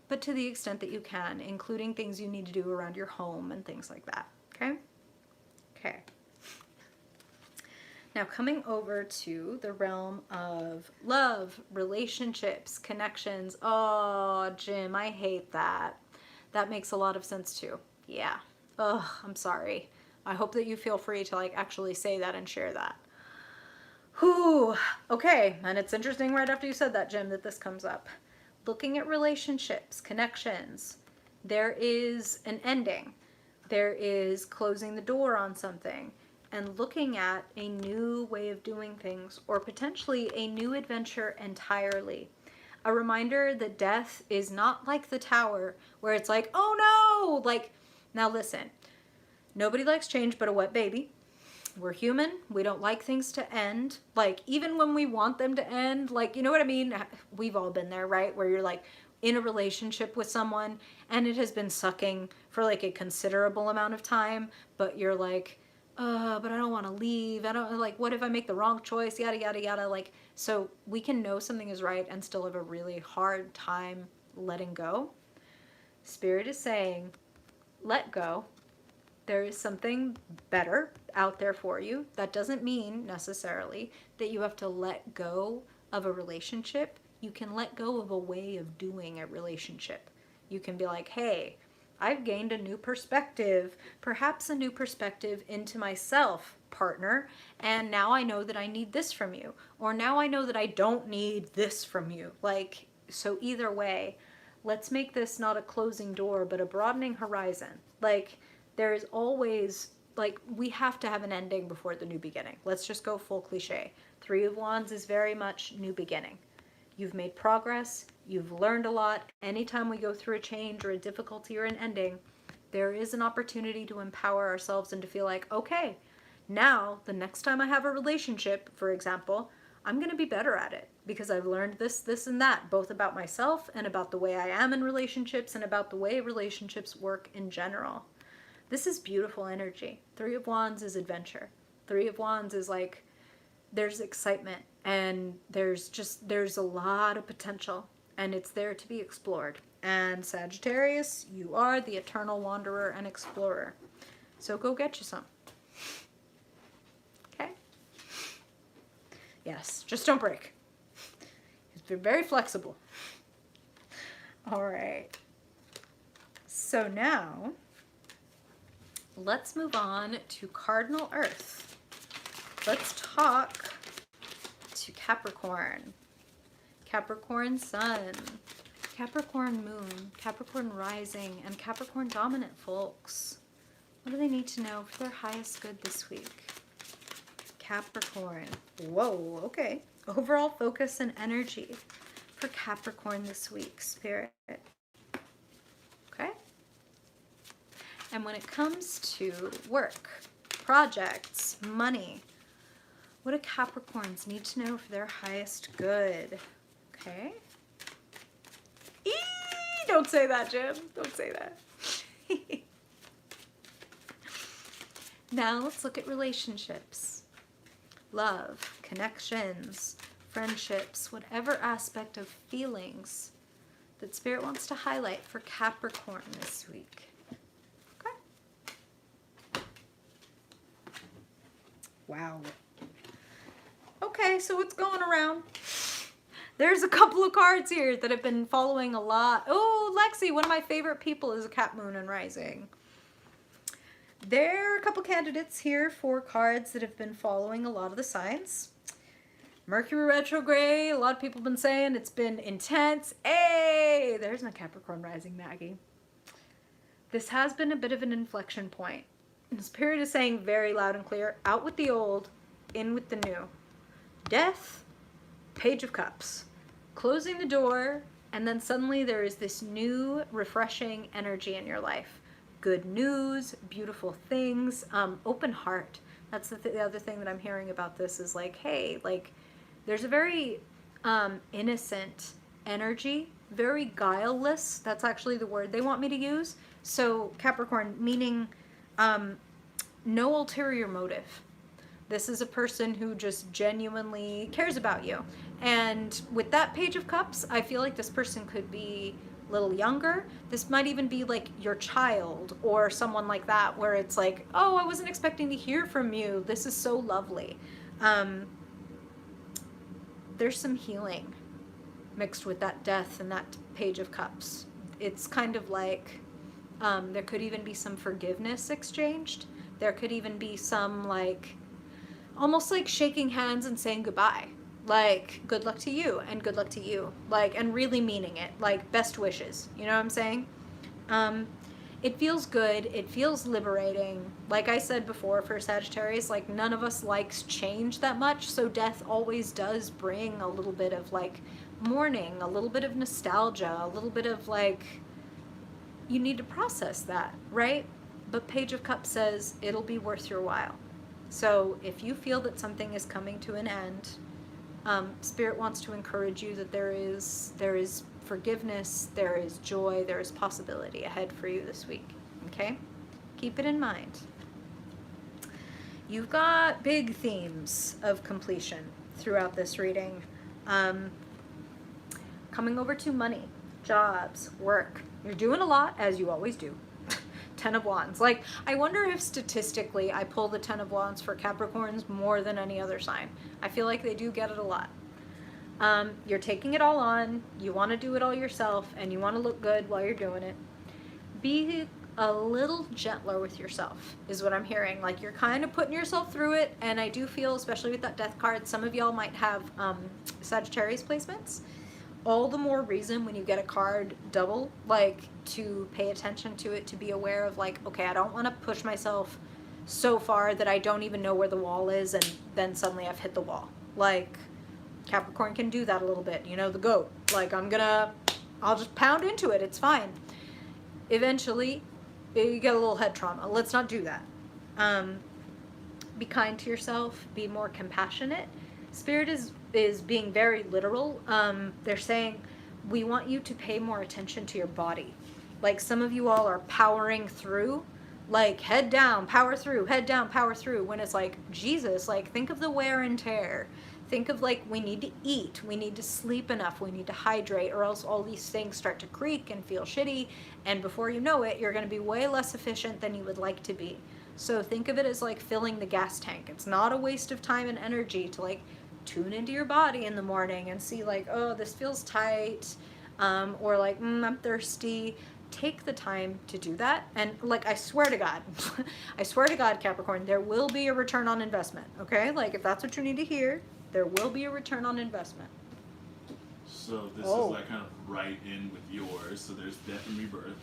but to the extent that you can, including things you need to do around your home and things like that. Okay? Okay. Now coming over to the realm of love, relationships, connections. Oh, Jim, I hate that. That makes a lot of sense too. Yeah. Ugh, I'm sorry. I hope that you feel free to like actually say that and share that. Whew. Okay. And it's interesting right after you said that, Jim, that this comes up. Looking at relationships, connections, there is an ending. There is closing the door on something and looking at a new way of doing things, or potentially a new adventure entirely. A reminder that death is not like the tower where it's like, oh no, like, now listen, nobody likes change but a wet baby. We're human. We don't like things to end. Like, even when we want them to end, like, you know what I mean? We've all been there, right? Where you're like in a relationship with someone and it has been sucking for like a considerable amount of time, but you're like, but I don't want to leave. I don't, like, what if I make the wrong choice? Yada, yada, yada. Like, so we can know something is right and still have a really hard time letting go. Spirit is saying, let go. There is something better out there for you. That doesn't mean necessarily that you have to let go of a relationship. You can let go of a way of doing a relationship. You can be like, hey, I've gained a new perspective, perhaps a new perspective into myself, partner, and now I know that I need this from you, or now I know that I don't need this from you. Like, so either way, let's make this not a closing door, but a broadening horizon. Like, there is always, like, we have to have an ending before the new beginning. Let's just go full cliche. 3 of Wands is very much new beginning. You've made progress. You've learned a lot. Anytime we go through a change or a difficulty or an ending, there is an opportunity to empower ourselves and to feel like, okay, now the next time I have a relationship, for example, I'm going to be better at it. because I've learned this, and that, both about myself and about the way I am in relationships and about the way relationships work in general. This is beautiful energy. Three of Wands is adventure. Three of Wands is like, there's excitement and there's a lot of potential and it's there to be explored. And Sagittarius, you are the eternal wanderer and explorer. So go get you some. Okay? Yes, just don't break. It's very flexible. All right. So now, let's move on to Cardinal Earth. Let's talk to Capricorn. Capricorn Sun, Capricorn Moon, Capricorn Rising, and Capricorn Dominant folks. What do they need to know for their highest good this week? Capricorn. Whoa, okay. Overall focus and energy for Capricorn this week, Spirit. Okay? And when it comes to work, projects, money, what do Capricorns need to know for their highest good? Okay? Eee! Don't say that, Jim. Don't say that. Now let's look at relationships. Love, connections, friendships, whatever aspect of feelings that Spirit wants to highlight for Capricorn this week. Okay? Wow. Okay, so what's going around? There's a couple of cards here that have been following a lot. Oh, Lexi, one of my favorite people is a Cap, Moon, and Rising. There are a couple candidates here for cards that have been following a lot of the signs. Mercury retrograde, a lot of people have been saying it's been intense. Hey, there's my Capricorn Rising, Maggie. This has been a bit of an inflection point. And Spirit is saying very loud and clear, out with the old, in with the new. Death, Page of Cups. Closing the door, and then suddenly there is this new, refreshing energy in your life. Good news, beautiful things, open heart. That's the other thing that I'm hearing about this is like, hey, like, there's a very innocent energy, very guileless. That's actually the word they want me to use. So Capricorn, meaning no ulterior motive. This is a person who just genuinely cares about you. And with that Page of Cups, I feel like this person could be a little younger. This might even be like your child or someone like that, where it's like, oh, I wasn't expecting to hear from you. This is so lovely. There's some healing mixed with that death and that Page of Cups. It's kind of like there could even be some forgiveness exchanged. There could even be some like, almost like shaking hands and saying goodbye. Like, good luck to you and good luck to you. Like, and really meaning it. Like, best wishes. You know what I'm saying? It feels good. It feels liberating. Like I said before, for Sagittarius, like, none of us likes change that much. So death always does bring a little bit of, like, mourning, a little bit of nostalgia, a little bit of, like, you need to process that, right? But Page of Cups says it'll be worth your while. So if you feel that something is coming to an end, Spirit wants to encourage you that there is forgiveness, there is joy, there is possibility ahead for you this week. Okay? Keep it in mind. You've got big themes of completion throughout this reading. Coming over to money, jobs, work. You're doing a lot, as you always do. 10 of Wands. Like, I wonder if statistically I pull the 10 of Wands for Capricorns more than any other sign. I feel like they do get it a lot. You're taking it all on. You want to do it all yourself, and you want to look good while you're doing it. Be a little gentler with yourself is what I'm hearing. Like, you're kind of putting yourself through it, and I do feel, especially with that death card, some of y'all might have Sagittarius placements. All the more reason when you get a card double, like, to pay attention to it, to be aware of, like, okay, I don't want to push myself so far that I don't even know where the wall is, and then suddenly I've hit the wall. Like, Capricorn can do that a little bit, you know, the goat. Like, I'll just pound into it, it's fine. Eventually, you get a little head trauma. Let's not do that. Be kind to yourself, be more compassionate, Spirit is being very literal. They're saying we want you to pay more attention to your body. Like some of you all are powering through, like head down, power through, head down, power through. When it's like Jesus, like think of the wear and tear. Think of like we need to eat, we need to sleep enough, we need to hydrate, or else all these things start to creak and feel shitty. And before you know it, you're going to be way less efficient than you would like to be. So think of it as like filling the gas tank. It's not a waste of time and energy to like tune into your body in the morning and see like, oh, this feels tight, or like, I'm thirsty. Take the time to do that. And like, I swear to God, I swear to God, Capricorn, there will be a return on investment. Okay. Like if that's what you need to hear, there will be a return on investment. So this is like kind of right in with yours. So there's death and rebirth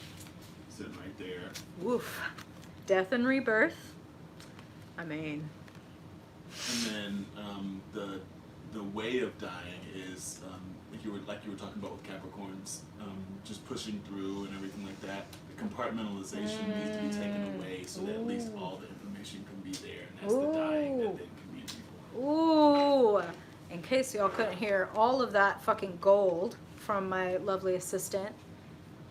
sitting right there. Woof. Death and rebirth. I mean. And then the way of dying is like you were talking about with Capricorns, just pushing through and everything like that. The compartmentalization needs to be taken away so that at least all the information can be there, and that's the dying that then can be reborn. Ooh. In case y'all couldn't hear all of that fucking gold from my lovely assistant,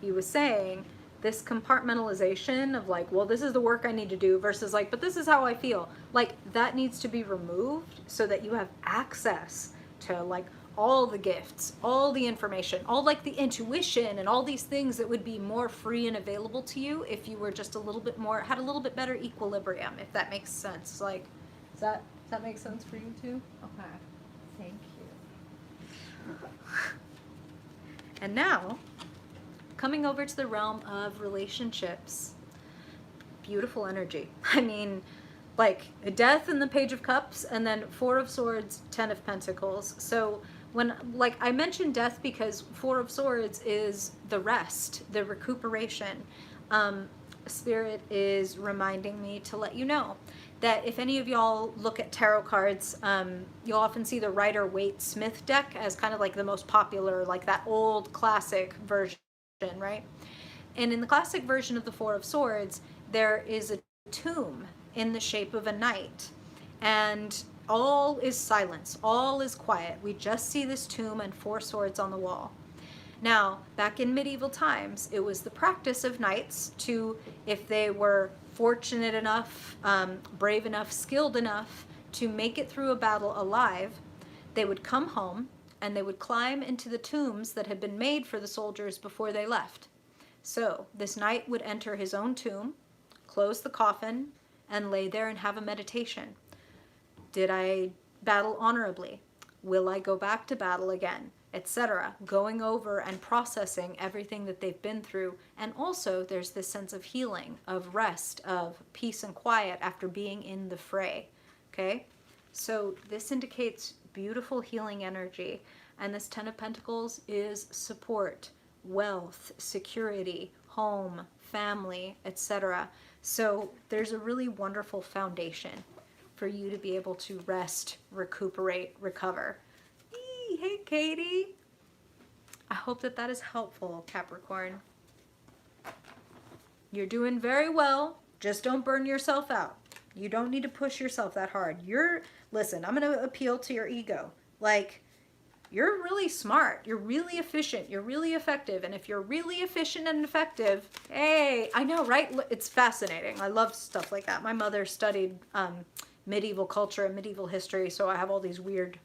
he was saying this compartmentalization of like, well, this is the work I need to do versus like, but this is how I feel. Like that needs to be removed so that you have access to like all the gifts, all the information, all like the intuition and all these things that would be more free and available to you if you were just a little bit more, had a little bit better equilibrium, if that makes sense. Like, does that make sense for you too? Okay. Thank you. And now, coming over to the realm of relationships. Beautiful energy. I mean, like death in the Page of Cups, and then Four of Swords, Ten of Pentacles. So when, like, I mentioned death because Four of Swords is the rest, the recuperation. Spirit is reminding me to let you know that if any of y'all look at tarot cards, you'll often see the Rider-Waite-Smith deck as kind of like the most popular, like that old classic version, right? And in the classic version of the Four of Swords, there is a tomb in the shape of a knight, and all is silence, all is quiet. We just see this tomb and four swords on the wall. Now, back in medieval times, it was the practice of knights to, if they were fortunate enough, brave enough, skilled enough to make it through a battle alive, they would come home and they would climb into the tombs that had been made for the soldiers before they left. So this knight would enter his own tomb, close the coffin, and lay there and have a meditation. Did I battle honorably? Will I go back to battle again? Etc. Going over and processing everything that they've been through. And also there's this sense of healing, of rest, of peace and quiet after being in the fray. Okay? So this indicates beautiful healing energy. And this Ten of Pentacles is support, wealth, security, home, family, etc. So there's a really wonderful foundation for you to be able to rest, recuperate, recover. Eee, hey, Katie. I hope that that is helpful, Capricorn. You're doing very well. Just don't burn yourself out. You don't need to push yourself that hard. Listen, I'm going to appeal to your ego. Like, you're really smart. You're really efficient. You're really effective. And if you're really efficient and effective, hey, I know, right? It's fascinating. I love stuff like that. My mother studied medieval culture and medieval history, so I have all these weird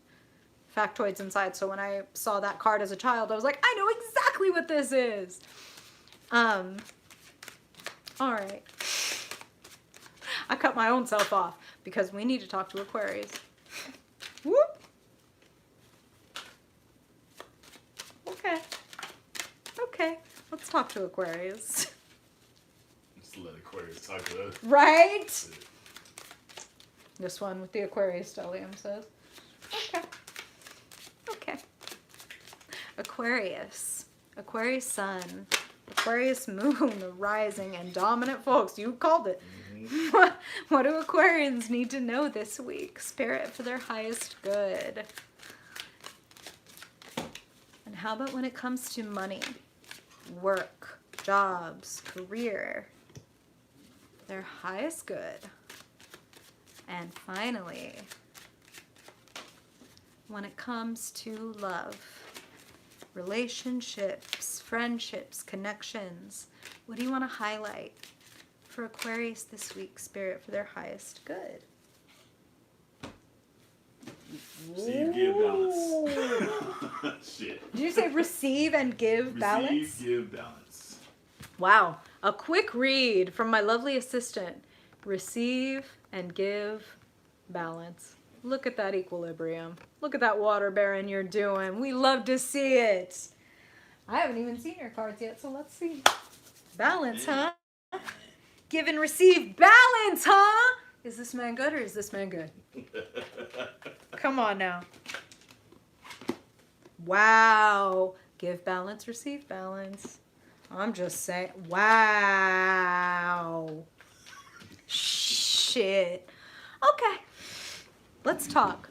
factoids inside. So when I saw that card as a child, I was like, I know exactly what this is. All right. I cut my own self off because we need to talk to Aquarius. Whoop. Okay, let's talk to Aquarius. Just let Aquarius talk to us. Right? This one with the Aquarius stellium says. Okay. Aquarius. Aquarius sun. Aquarius moon, the rising and dominant folks. You called it. Mm-hmm. What do Aquarians need to know this week? Spirit for their highest good. And how about when it comes to money, work, jobs, career? Their highest good. And finally, when it comes to love, relationships, friendships, connections? What do you want to highlight for Aquarius this week, Spirit, for their highest good? Receive, give, balance. Shit. Did you say receive and give balance? Receive, give, balance. Wow. A quick read from my lovely assistant. Receive and give balance. Look at that equilibrium. Look at that water baron you're doing. We love to see it. I haven't even seen your cards yet, so let's see. Balance, huh? Give and receive balance, huh? Is this man good or is this man good? Come on now. Wow. Give balance, receive balance. I'm just saying. Wow. Shit. Okay. Let's talk.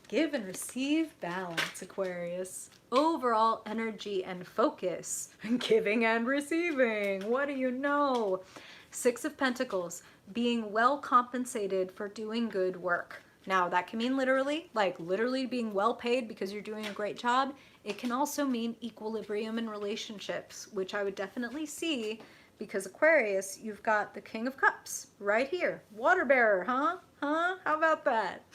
Give and receive balance, Aquarius. Overall energy and focus. Giving and receiving. What do you know? Six of Pentacles. Being well compensated for doing good work. Now, that can mean literally, like literally being well paid because you're doing a great job. It can also mean equilibrium in relationships, which I would definitely see because Aquarius, you've got the King of Cups right here. Water bearer, huh? Huh? How about that?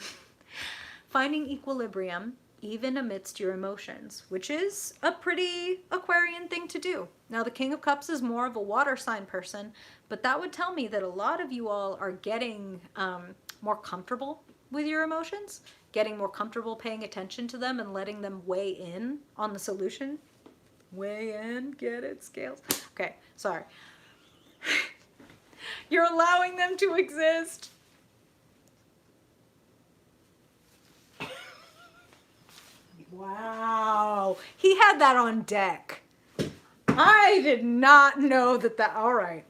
Finding equilibrium even amidst your emotions, which is a pretty Aquarian thing to do. Now, the King of Cups is more of a water sign person, but that would tell me that a lot of you all are getting more comfortable with your emotions, getting more comfortable paying attention to them and letting them weigh in on the solution. Weigh in, get it, scales. Okay, sorry. You're allowing them to exist. Wow. He had that on deck. I did not know that. All right.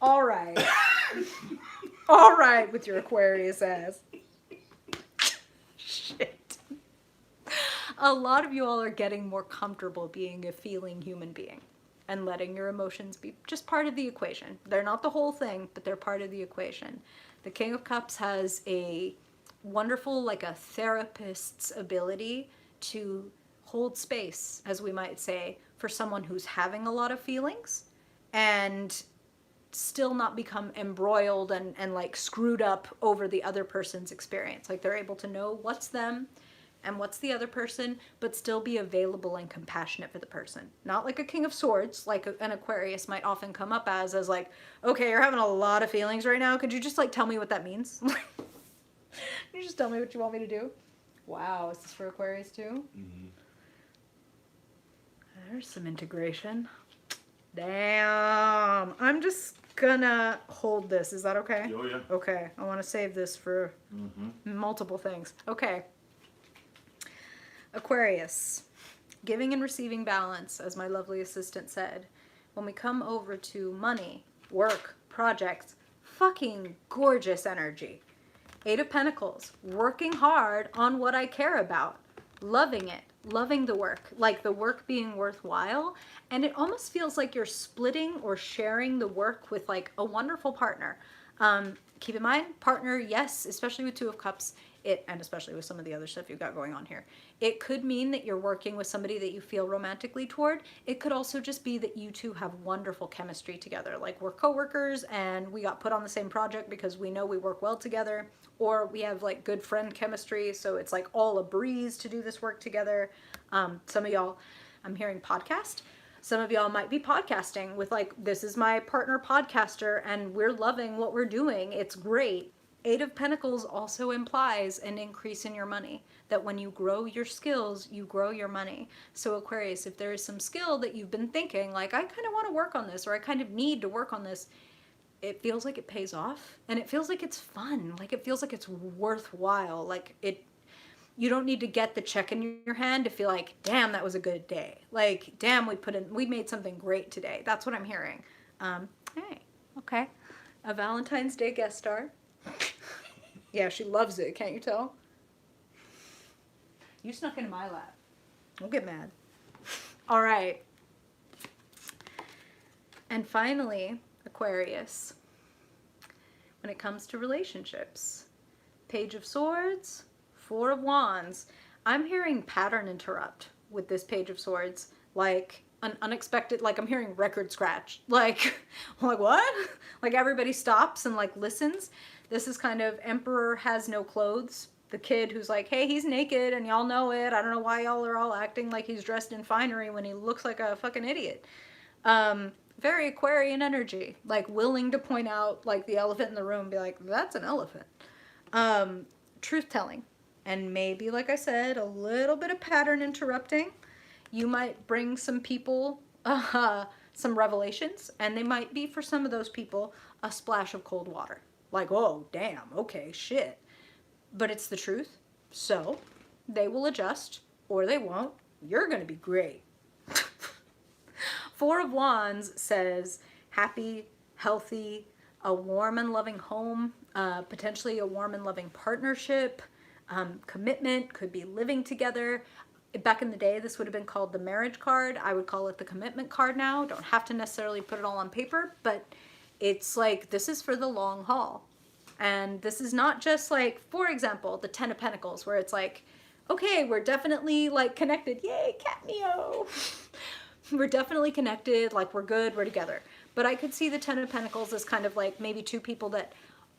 All right. All right with your Aquarius ass. Shit. A lot of you all are getting more comfortable being a feeling human being and letting your emotions be just part of the equation. They're not the whole thing, but they're part of the equation. The King of Cups has a wonderful, like a therapist's ability to hold space, as we might say, for someone who's having a lot of feelings and still not become embroiled and like screwed up over the other person's experience. Like they're able to know what's them and what's the other person, but still be available and compassionate for the person. Not like a King of Swords, like an Aquarius might often come up as like, okay, you're having a lot of feelings right now. Could you just like tell me what that means? Can you just tell me what you want me to do? Wow, is this for Aquarius too? Mm-hmm. There's some integration. Damn. I'm just gonna hold this. Is that okay? Oh, yeah. Okay. I want to save this for multiple things. Okay. Aquarius. Giving and receiving balance, as my lovely assistant said. When we come over to money, work, projects, fucking gorgeous energy. Eight of Pentacles, working hard on what I care about, loving it, loving the work, like the work being worthwhile. And it almost feels like you're splitting or sharing the work with like a wonderful partner. Keep in mind, partner, yes, especially with Two of Cups, and especially with some of the other stuff you've got going on here. It could mean that you're working with somebody that you feel romantically toward. It could also just be that you two have wonderful chemistry together. Like we're coworkers and we got put on the same project because we know we work well together, or we have like good friend chemistry. So it's like all a breeze to do this work together. Some of y'all, I'm hearing podcast. Some of y'all might be podcasting with like, this is my partner podcaster and we're loving what we're doing. It's great. Eight of Pentacles also implies an increase in your money, that when you grow your skills, you grow your money. So Aquarius, if there is some skill that you've been thinking, like, I kind of want to work on this, or I kind of need to work on this, it feels like it pays off, and it feels like it's fun. Like, it feels like it's worthwhile. Like, you don't need to get the check in your hand to feel like, damn, that was a good day. Like, damn, we made something great today. That's what I'm hearing. Hey, okay. A Valentine's Day guest star. Yeah, she loves it. Can't you tell? You snuck into my lap. Don't get mad. All right. And finally, Aquarius. When it comes to relationships, Page of Swords, Four of Wands, I'm hearing pattern interrupt with this Page of Swords. Like an unexpected, like I'm hearing record scratch. Like, I'm like what? Like everybody stops and like listens. This is kind of Emperor has no clothes. The kid who's like, hey, he's naked and y'all know it. I don't know why y'all are all acting like he's dressed in finery when he looks like a fucking idiot. Very Aquarian energy, like willing to point out like the elephant in the room, be like, that's an elephant. Truth telling. And maybe, like I said, a little bit of pattern interrupting. You might bring some people some revelations, and they might be, for some of those people, a splash of cold water. Like, oh, damn, okay, shit. But it's the truth. So they will adjust, or they won't. You're going to be great. Four of Wands says happy, healthy, a warm and loving home, potentially a warm and loving partnership, commitment, could be living together. Back in the day, this would have been called the marriage card. I would call it the commitment card now. Don't have to necessarily put it all on paper, but it's like, this is for the long haul. And this is not just like, for example, the Ten of Pentacles, where it's like, okay, we're definitely like connected. Yay, Catneo. We're definitely connected. Like, we're good. We're together. But I could see the Ten of Pentacles as kind of like maybe two people that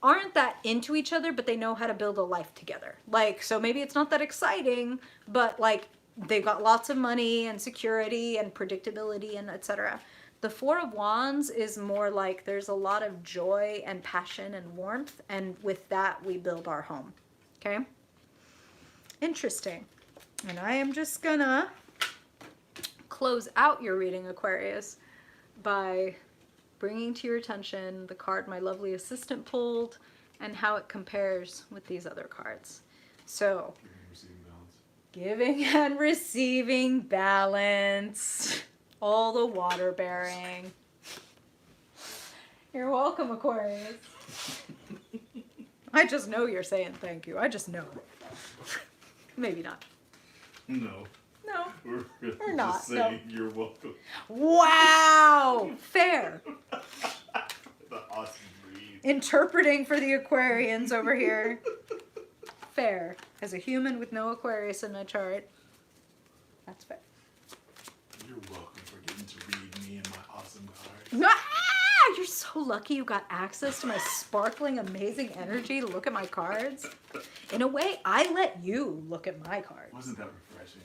aren't that into each other, but they know how to build a life together. Like, so maybe it's not that exciting, but like they've got lots of money and security and predictability and etc. The Four of Wands is more like there's a lot of joy and passion and warmth, and with that we build our home. Okay? Interesting. And I am just gonna close out your reading, Aquarius, by bringing to your attention the card my lovely assistant pulled and how it compares with these other cards. So, giving and receiving balance. All the water bearing. You're welcome, Aquarius. I just know you're saying thank you. I just know. Maybe not. No. No. We're not. Just saying you're welcome. Wow. Fair. The awesome breed. Interpreting for the Aquarians over here. Fair. As a human with no Aquarius in my chart, that's fair. You're welcome for getting to read me and my awesome cards. Ah, you're so lucky you got access to my sparkling, amazing energy to look at my cards. In a way, I let you look at my cards. Wasn't that refreshing?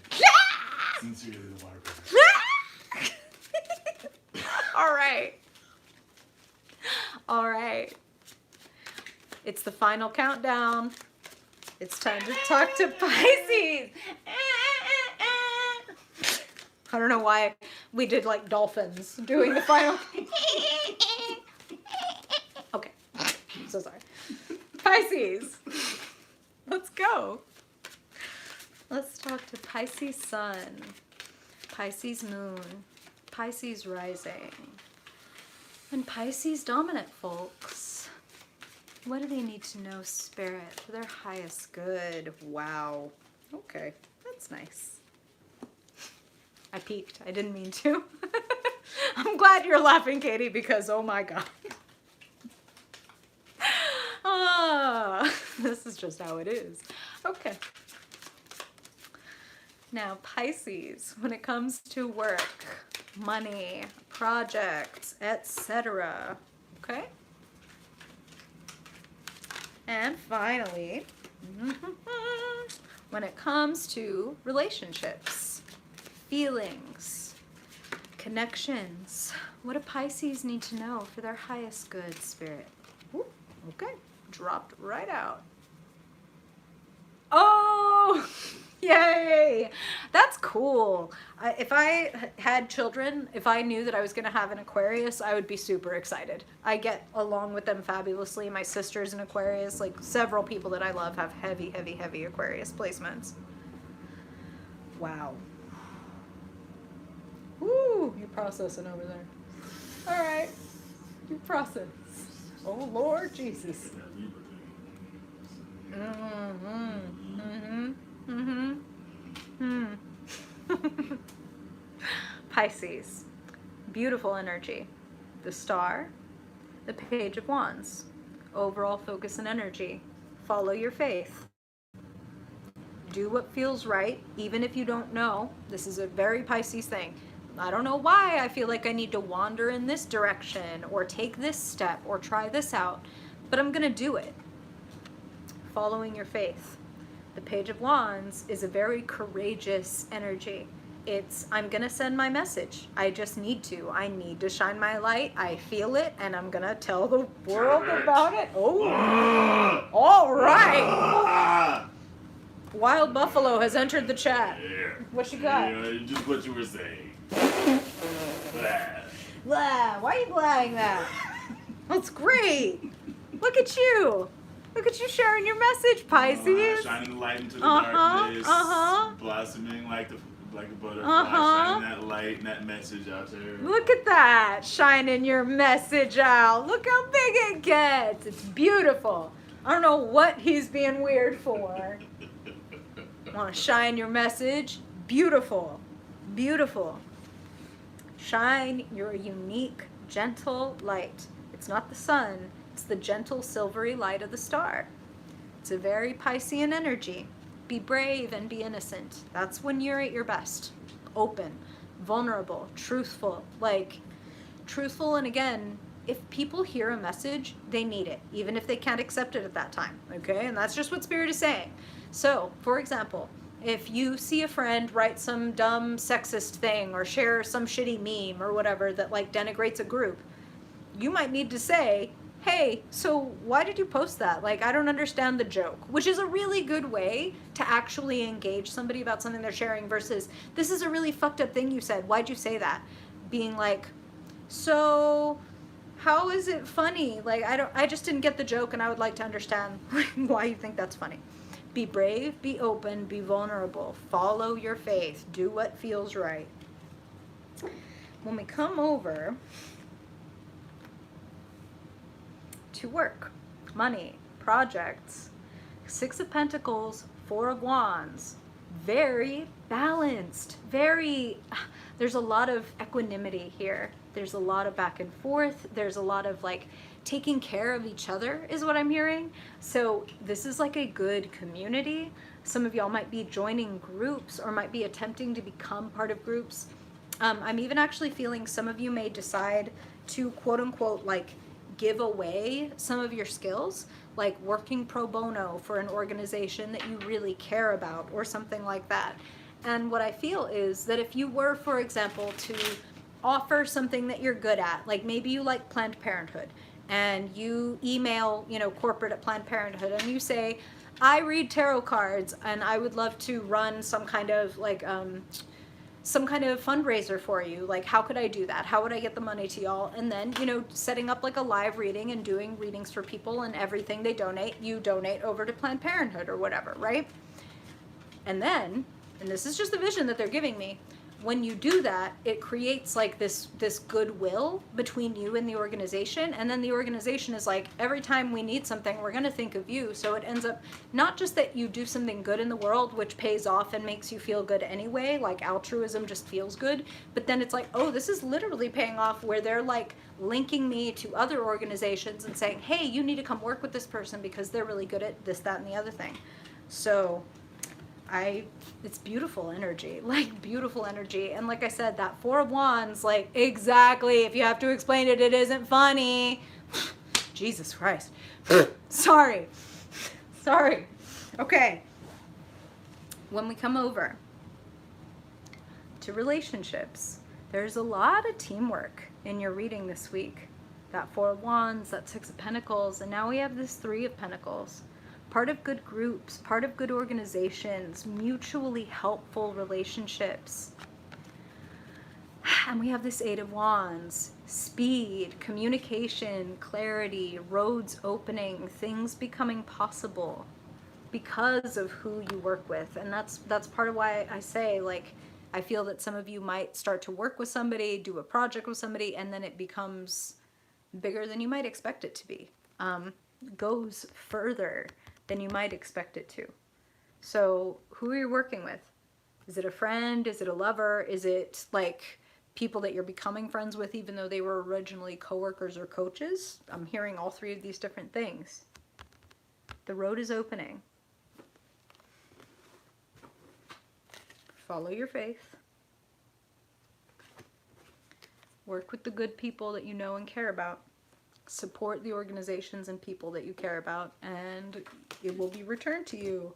Sincerely, the water bearer. All right. All right. It's the final countdown. It's time to talk to Pisces. I don't know why we did like dolphins doing the final. Okay. I'm so sorry. Pisces. Let's go. Let's talk to Pisces Sun, Pisces Moon, Pisces Rising, and Pisces Dominant folks. What do they need to know, Spirit, for their highest good? Wow. Okay, that's nice. I peeked. I didn't mean to. I'm glad you're laughing, Katie, because oh my God. This is just how it is. Okay. Now, Pisces, when it comes to work, money, projects, etc. Okay? And finally, when it comes to relationships, feelings, connections, what do Pisces need to know for their highest good, Spirit? Ooh, okay, dropped right out. Oh, yay! That's cool. If I had children, if I knew that I was going to have an Aquarius, I would be super excited. I get along with them fabulously. My sister's an Aquarius. Like, several people that I love have heavy, heavy, heavy Aquarius placements. Wow. Woo! You're processing over there. All right. You process. Oh, Lord Jesus. Pisces, beautiful energy. The Star, the Page of Wands, overall focus and energy. Follow your faith. Do what feels right, even if you don't know. This is a very Pisces thing. I don't know why I feel like I need to wander in this direction or take this step or try this out, but I'm going to do it. Following your faith. The Page of Wands is a very courageous energy. It's, I'm going to send my message. I just need to. I need to shine my light. I feel it, and I'm going to tell the world about it. Oh, all right. Wild Buffalo has entered the chat. Yeah. What you got? Yeah, just what you were saying. Blah. Why are you blahing that? That's great. Look at you. Look at you sharing your message, Pisces. Shining the light into the darkness. Blossoming like a butterfly. Shining that light and that message out there. Look at that. Shining your message out. Look how big it gets. It's beautiful. I don't know what he's being weird for. Want to shine your message? Beautiful. Beautiful. Shine your unique, gentle light. It's not the sun. It's the gentle, silvery light of the star. It's a very Piscean energy. Be brave and be innocent. That's when you're at your best. Open, vulnerable, truthful. Like, truthful, and again, if people hear a message, they need it, even if they can't accept it at that time, okay? And that's just what Spirit is saying. So, for example, if you see a friend write some dumb sexist thing or share some shitty meme or whatever that like denigrates a group, you might need to say, hey, so why did you post that? Like, I don't understand the joke, which is a really good way to actually engage somebody about something they're sharing versus, this is a really fucked up thing you said. Why'd you say that? Being like, so how is it funny? Like, I just didn't get the joke and I would like to understand why you think that's funny. Be brave, be open, be vulnerable. Follow your faith. Do what feels right. When we come over to work, money, projects, Six of Pentacles, Four of Wands, very balanced, there's a lot of equanimity here. There's a lot of back and forth. There's a lot of like taking care of each other is what I'm hearing. So this is like a good community. Some of y'all might be joining groups or might be attempting to become part of groups. I'm even actually feeling some of you may decide to quote unquote like give away some of your skills, like working pro bono for an organization that you really care about or something like that. And what I feel is that if you were, for example, to offer something that you're good at, like maybe you like Planned Parenthood and you email, corporate at Planned Parenthood and you say, I read tarot cards and I would love to run some kind of fundraiser for you. Like, how could I do that? How would I get the money to y'all? And then, setting up like a live reading and doing readings for people, and everything they donate, you donate over to Planned Parenthood or whatever, right? And then, and this is just the vision that they're giving me, when you do that, it creates like this goodwill between you and the organization. And then the organization is like, every time we need something, we're going to think of you. So it ends up not just that you do something good in the world, which pays off and makes you feel good anyway, like altruism just feels good. But then it's like, oh, this is literally paying off, where they're like linking me to other organizations and saying, hey, you need to come work with this person because they're really good at this, that, and the other thing. So it's beautiful energy, like beautiful energy. And like I said, that Four of Wands, like exactly, if you have to explain it, it isn't funny. Jesus Christ. Sorry. Okay. When we come over to relationships, there's a lot of teamwork in your reading this week. That Four of Wands, that Six of Pentacles, and now we have this Three of Pentacles. Part of good groups, part of good organizations, mutually helpful relationships. And we have this Eight of Wands, speed, communication, clarity, roads opening, things becoming possible because of who you work with. And that's part of why I say, like, I feel that some of you might start to work with somebody, do a project with somebody, and then it becomes bigger than you might expect it to be. Goes further than you might expect it to. So who are you working with? Is it a friend? Is it a lover? Is it like people that you're becoming friends with even though they were originally coworkers or coaches? I'm hearing all three of these different things. The road is opening. Follow your faith. Work with the good people that you know and care about. Support the organizations and people that you care about, and it will be returned to you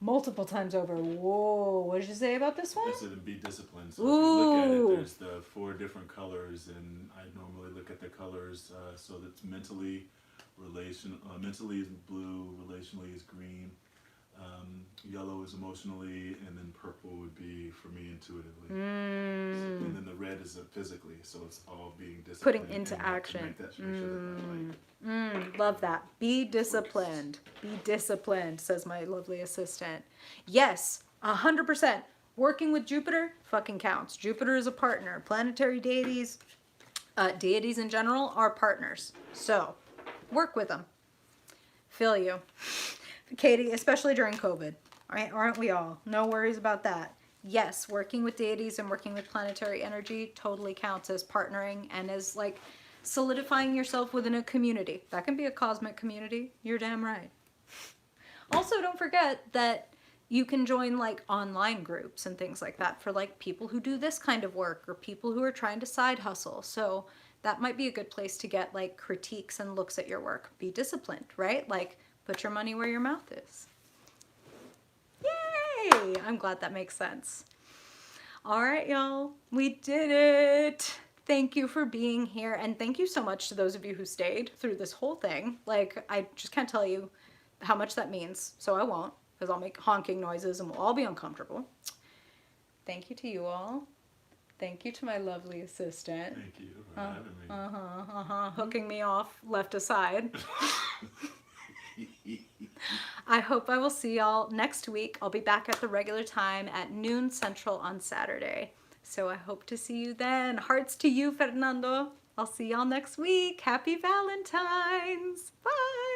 multiple times over. Whoa, what did you say about this one? I said, and be disciplined. So if you look at it, there's the 4 different colors, and I normally look at the colors so that's mentally is blue, relationally is green, yellow is emotionally, and then purple would be for me intuitively. And then the red is physically, so it's all being disciplined. Putting into action. Like, Love that. Be disciplined. Be disciplined, says my lovely assistant. Yes, 100%. Working with Jupiter fucking counts. Jupiter is a partner. Planetary deities, deities in general, are partners. So, work with them. Feel you. Katie, especially during COVID. Aren't we all? No worries about that. Yes, working with deities and working with planetary energy totally counts as partnering and as like solidifying yourself within a community. That can be a cosmic community. You're damn right. Also, don't forget that you can join like online groups and things like that for like people who do this kind of work or people who are trying to side hustle. So that might be a good place to get like critiques and looks at your work. Be disciplined, right? Like put your money where your mouth is. Yay! I'm glad that makes sense. All right, y'all. We did it. Thank you for being here. And thank you so much to those of you who stayed through this whole thing. Like, I just can't tell you how much that means. So I won't, because I'll make honking noises and we'll all be uncomfortable. Thank you to you all. Thank you to my lovely assistant. Thank you for having me. Hooking me off left aside. I hope I will see y'all next week. I'll be back at the regular time at noon Central on Saturday. So I hope to see you then. Hearts to you, Fernando. I'll see y'all next week. Happy Valentine's. Bye.